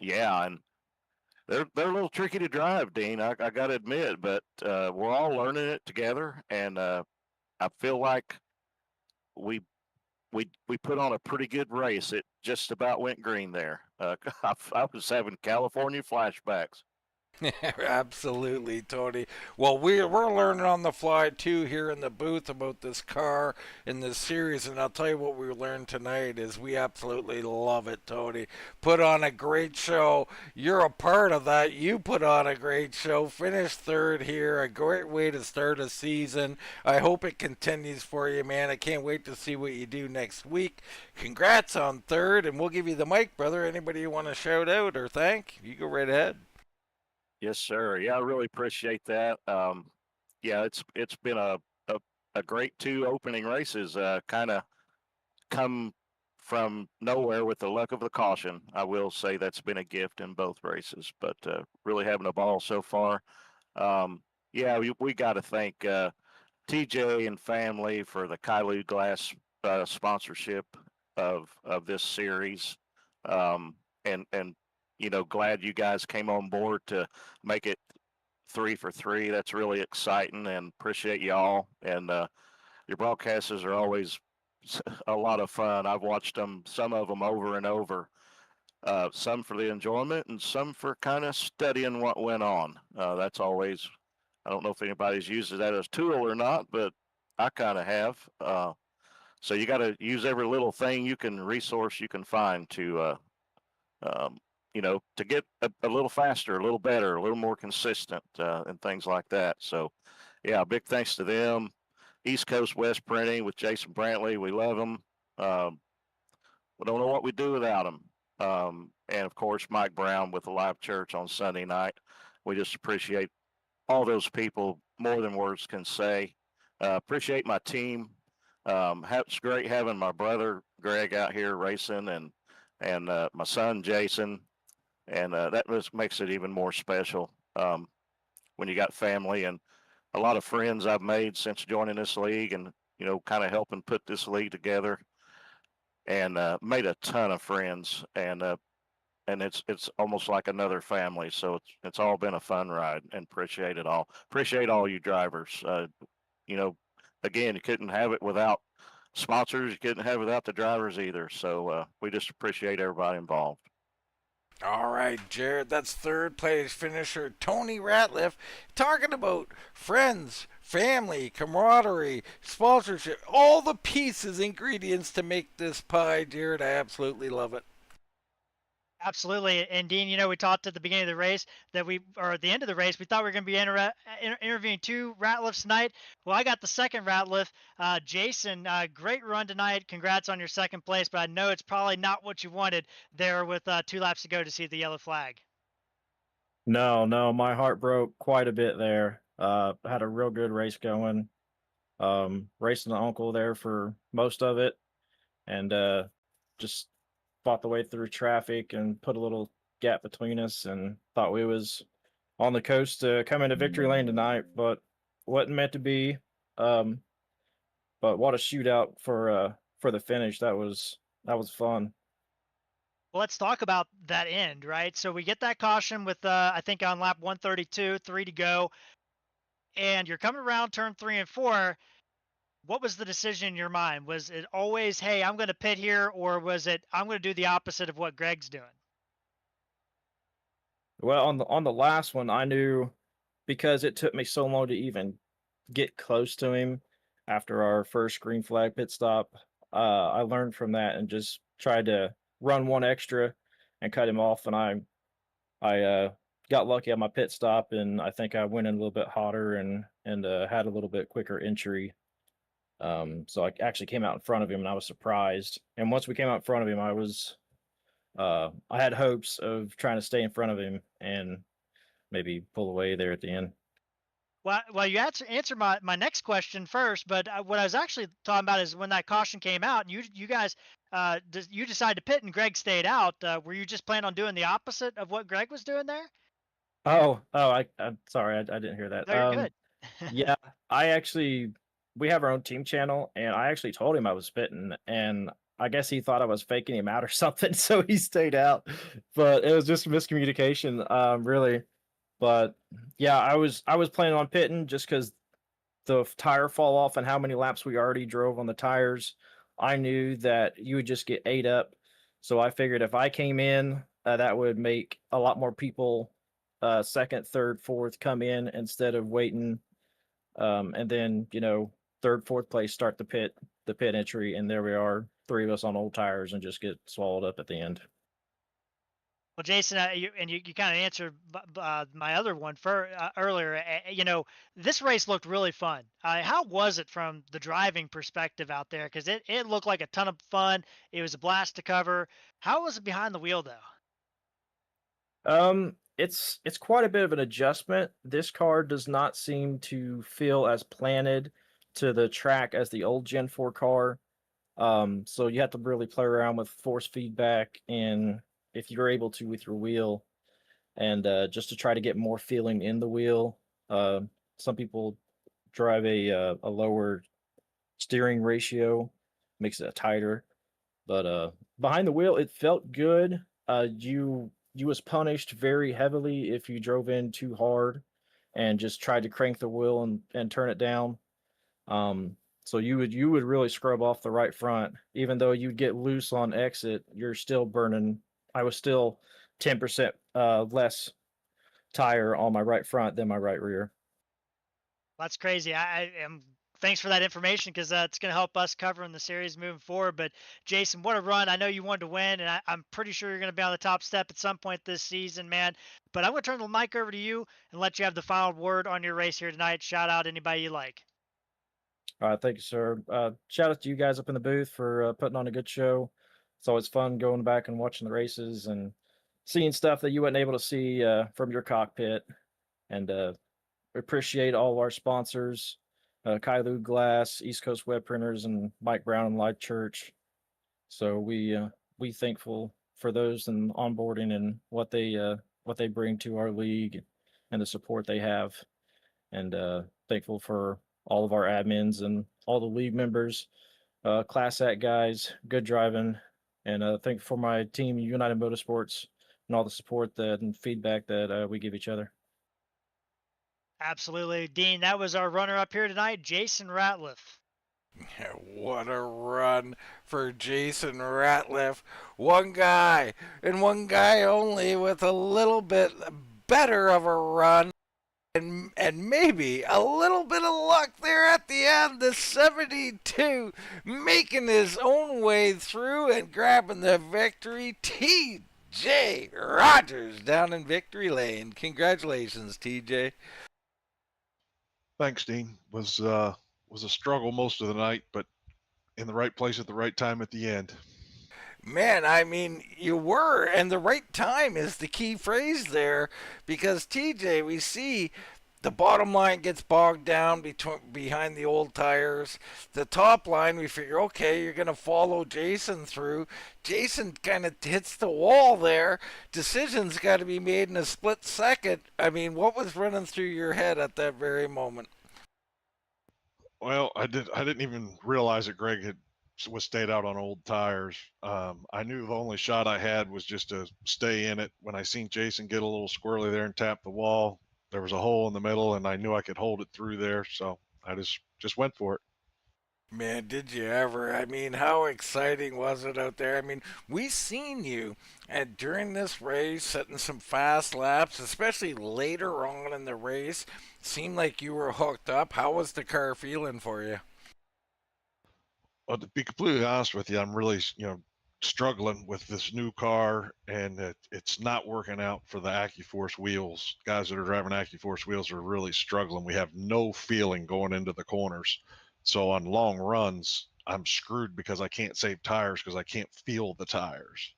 yeah, and they're a little tricky to drive, Dean. I got to admit, but we're all learning it together, and I feel like we we put on a pretty good race. It just about went green there. I was having California flashbacks. Absolutely, Tony. Well, we're learning on the fly too here in the booth about this car in this series, and I'll tell you what we learned tonight is we absolutely love it, Tony. Put on a great show. You're a part of that. You put on a great show. Finished third here. A great way to start a season. I hope it continues for you, man. I can't wait to see what you do next week. Congrats on third, and we'll give you the mic, brother. Anybody you want to shout out or thank, you go right ahead. Yes, sir. Yeah, I really appreciate that. Yeah, it's been a great 2 opening races. Kind of come from nowhere with the luck of the caution. I will say that's been a gift in both races, but really having a ball so far. Yeah, we got to thank TJ and family for the Kylou Glass sponsorship of this series, and glad you guys came on board to make it 3 for 3. That's really exciting, and appreciate y'all. And your broadcasters are always a lot of fun. I've watched some of them over and over. Some for the enjoyment, and some for kind of studying what went on. That's always. I don't know if anybody's used that as a tool or not, but I kind of have. So you got to use every little thing resource you can find to, to get a little faster, a little better, a little more consistent, and things like that. So, yeah, big thanks to them. East Coast West Printing with Jason Brantley, we love them. We don't know what we do without them. And of course, Mike Brown with the Live Church on Sunday night. We just appreciate all those people more than words can say. Appreciate my team. It's great having my brother Greg out here racing, and my son Jason, and that just makes it even more special when you got family and a lot of friends I've made since joining this league, and kind of helping put this league together, and made a ton of friends, and it's almost like another family. So it's all been a fun ride, and appreciate it all. Appreciate all you drivers. Again, you couldn't have it without sponsors. You couldn't have it without the drivers either. So we just appreciate everybody involved. All right, Jared, that's third place finisher Tony Ratliff talking about friends, family, camaraderie, sponsorship, all the pieces, ingredients to make this pie. Jared, I absolutely love it. Absolutely. And Dean, we talked at the beginning of the race or at the end of the race, we thought we were going to be interviewing two Ratliffs tonight. Well, I got the second Ratliff. Jason, great run tonight. Congrats on your second place, but I know it's probably not what you wanted there with 2 laps to go to see the yellow flag. No, my heart broke quite a bit there. Had a real good race going. Racing the uncle there for most of it, and just fought the way through traffic and put a little gap between us, and thought we was on the coast to come into victory lane tonight, but wasn't meant to be. But what a shootout for the finish. That was fun. Well, let's talk about that end, right? So we get that caution with, I think on lap 132, 3 to go, and you're coming around turn 3 and 4. What was the decision in your mind? Was it always, hey, I'm going to pit here, or was it, I'm going to do the opposite of what Greg's doing? Well, on the last one, I knew, because it took me so long to even get close to him after our first green flag pit stop. I learned from that and just tried to run one extra and cut him off. And I got lucky at my pit stop, and I think I went in a little bit hotter and had a little bit quicker entry. So I actually came out in front of him, and I was surprised. And once we came out in front of him, I had hopes of trying to stay in front of him and maybe pull away there at the end. Well, you answer my next question first, but what I was actually talking about is when that caution came out, and you guys, you decided to pit and Greg stayed out. Were you just planning on doing the opposite of what Greg was doing there? I'm sorry, I didn't hear that. No, you're good. Yeah, we have our own team channel, and I actually told him I was pitting, and I guess he thought I was faking him out or something, so he stayed out. But it was just miscommunication, really. But yeah, I was planning on pitting just because the tire fall off and how many laps we already drove on the tires. I knew that you would just get ate up, so I figured if I came in, that would make a lot more people, second, third, fourth, come in instead of waiting, and then third, fourth place start the pit entry, and there we are, 3 of us on old tires, and just get swallowed up at the end. Well, Jason, you kind of answered my other one earlier. This race looked really fun. How was it from the driving perspective out there? Because it looked like a ton of fun. It was a blast to cover. How was it behind the wheel, though? It's quite a bit of an adjustment. This car does not seem to feel as planted to the track as the old Gen 4 car. So you have to really play around with force feedback, and if you're able to with your wheel, and just to try to get more feeling in the wheel. Some people drive a lower steering ratio, makes it tighter, but behind the wheel it felt good. You was punished very heavily if you drove in too hard and just tried to crank the wheel and turn it down. So you would really scrub off the right front. Even though you'd get loose on exit, you're still burning. I was still 10% less tire on my right front than my right rear. That's crazy. I am thanks for that information because it's going to help us covering the series moving forward. But Jason, what a run! I know you wanted to win, and I'm pretty sure you're going to be on the top step at some point this season, man. But I'm going to turn the mic over to you and let you have the final word on your race here tonight. Shout out anybody you like. All right, thank you, sir. Shout out to you guys up in the booth for putting on a good show. It's always fun going back and watching the races and seeing stuff that you weren't able to see from your cockpit. And we appreciate all of our sponsors, Kylou Glass, East Coast Web Printers, and Mike Brown and Live Church. So we thankful for those and onboarding and what they bring to our league and the support they have, and thankful for all of our admins and all the league members, Class Act guys, good driving, and thankful for my team, United Motorsports, and all the support and feedback that we give each other. Absolutely, Dean. That was our runner up here tonight, Jason Ratliff. What a run for Jason Ratliff. One guy, and one guy only, with a little bit better of a run. And maybe a little bit of luck there at the end. The 72 making his own way through and grabbing the victory. TJ Rogers down in victory lane. Congratulations, TJ. Thanks, Dean. Was a struggle most of the night, but in the right place at the right time at the end. Man, I mean, you were, and the right time is the key phrase there, because TJ, we see the bottom line gets bogged down behind the old tires. The top line, we figure, okay, you're going to follow Jason through. Jason kind of hits the wall there. Decisions got to be made in a split second. I mean, what was running through your head at that very moment? Well, I didn't even realize that Greg was stayed out on old tires. I knew the only shot I had was just to stay in it. When I seen Jason get a little squirrely there and tap the wall, there was a hole in the middle, and I knew I could hold it through there, so I just went for it. Man, did you ever? I mean, how exciting was it out there? I mean, we seen you during this race setting some fast laps, especially later on in the race. Seemed like you were hooked up. How was the car feeling for you? Well, to be completely honest with you, I'm really, struggling with this new car, and it's not working out for the AccuForce wheels. Guys that are driving AccuForce wheels are really struggling. We have no feeling going into the corners. So on long runs, I'm screwed because I can't save tires because I can't feel the tires.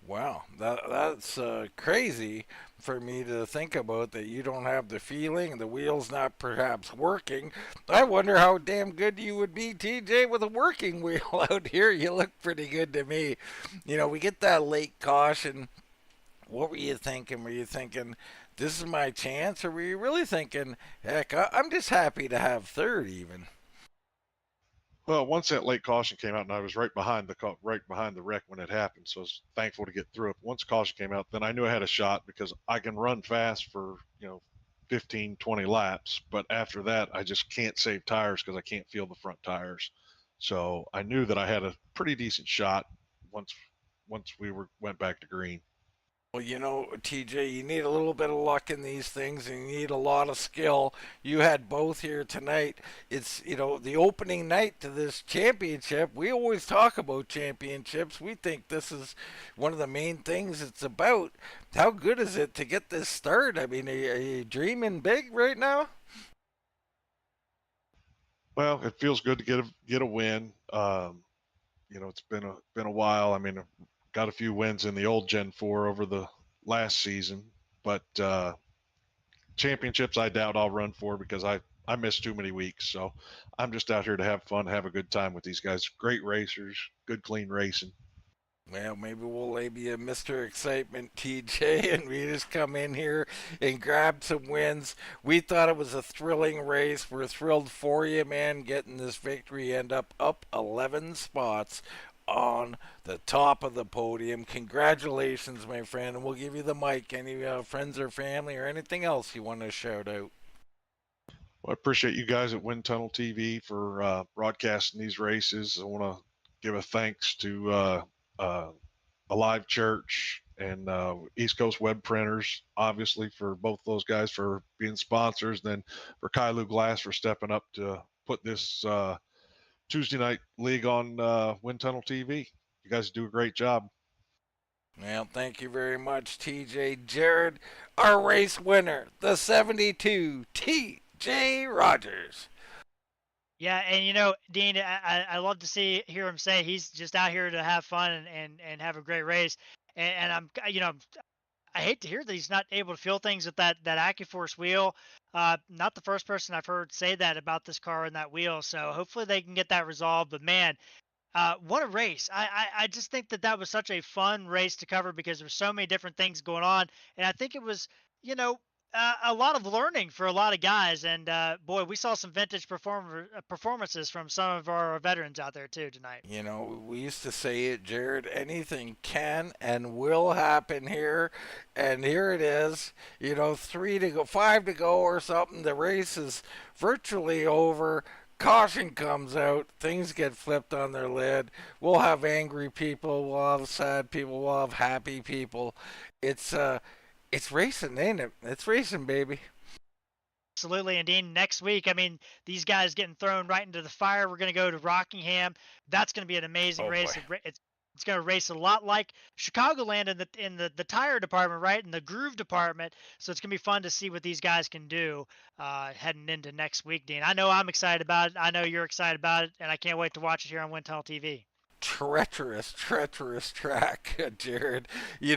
Wow, that's crazy for me to think about, that you don't have the feeling, the wheel's not perhaps working. I wonder how damn good you would be, TJ, with a working wheel out here. You look pretty good to me. You know, we get that late caution. What were you thinking? Were you thinking, this is my chance? Or were you really thinking, heck, I'm just happy to have third even? Well, once that late caution came out, and I was right behind the wreck when it happened, so I was thankful to get through it. Once caution came out, then I knew I had a shot because I can run fast for 15, 20 laps, but after that, I just can't save tires because I can't feel the front tires. So I knew that I had a pretty decent shot once we went back to green. Well, TJ, you need a little bit of luck in these things, and you need a lot of skill. You had both here tonight. It's, the opening night to this championship. We always talk about championships. We think this is one of the main things it's about. How good is it to get this start? I mean, are you dreaming big right now? Well, it feels good to get a win. It's been a while. I mean, got a few wins in the old Gen 4 over the last season, but championships I doubt I'll run for because I missed too many weeks. So I'm just out here to have fun, have a good time with these guys. Great racers, good clean racing. Well, maybe we'll label you Mr. Excitement, TJ, and we just come in here and grab some wins. We thought it was a thrilling race. We're thrilled for you, man, getting this victory. End up 11 spots on the top of the podium. Congratulations, my friend, and we'll give you the mic. Any friends or family or anything else you want to shout out? Well, I appreciate you guys at Wind Tunnel TV for broadcasting these races. I want to give a thanks to Alive Church and East Coast Web Printers, obviously, for both those guys for being sponsors. Then for Kylou Glass for stepping up to put this Tuesday night league on Wind Tunnel TV. You guys do a great job. Well, thank you very much, TJ. Jared, our race winner, the 72 TJ Rogers. Yeah, and Dean, I love to hear him say he's just out here to have fun and have a great race. And I hate to hear that he's not able to feel things with that AccuForce wheel. Not the first person I've heard say that about this car and that wheel. So hopefully they can get that resolved. But man, what a race. I just think that was such a fun race to cover because there were so many different things going on. And I think it was, a lot of learning for a lot of guys. And boy, we saw some vintage performances from some of our veterans out there too tonight. We used to say it, Jared, anything can and will happen here. And here it is, 3 to go, 5 to go or something. The race is virtually over. Caution comes out, things get flipped on their lid. We'll have angry people, we'll have sad people, we'll have happy people. It's racing, ain't it? It's racing, baby. Absolutely. And Dean, next week, I mean, these guys getting thrown right into the fire. We're going to go to Rockingham. That's going to be an amazing race. It's going to race a lot like Chicagoland in the tire department, right? In the groove department. So it's going to be fun to see what these guys can do heading into next week, Dean. I know I'm excited about it. I know you're excited about it. And I can't wait to watch it here on Wind Tunnel TV. Treacherous track, Jared. You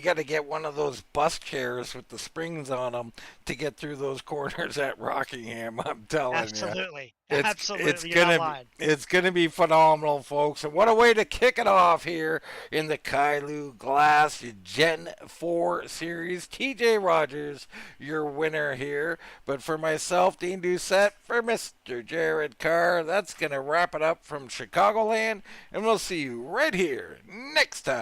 got to get one of those bus chairs with the springs on them to get through those corners at Rockingham. I'm telling you. Absolutely. It's gonna be phenomenal, folks. And what a way to kick it off here in the Kylou Glass Gen 4 Series. TJ Rogers, your winner here. But for myself, Dean Doucette, for Mr. Jared Carr, that's gonna wrap it up from Chicagoland. And we'll see you right here next time.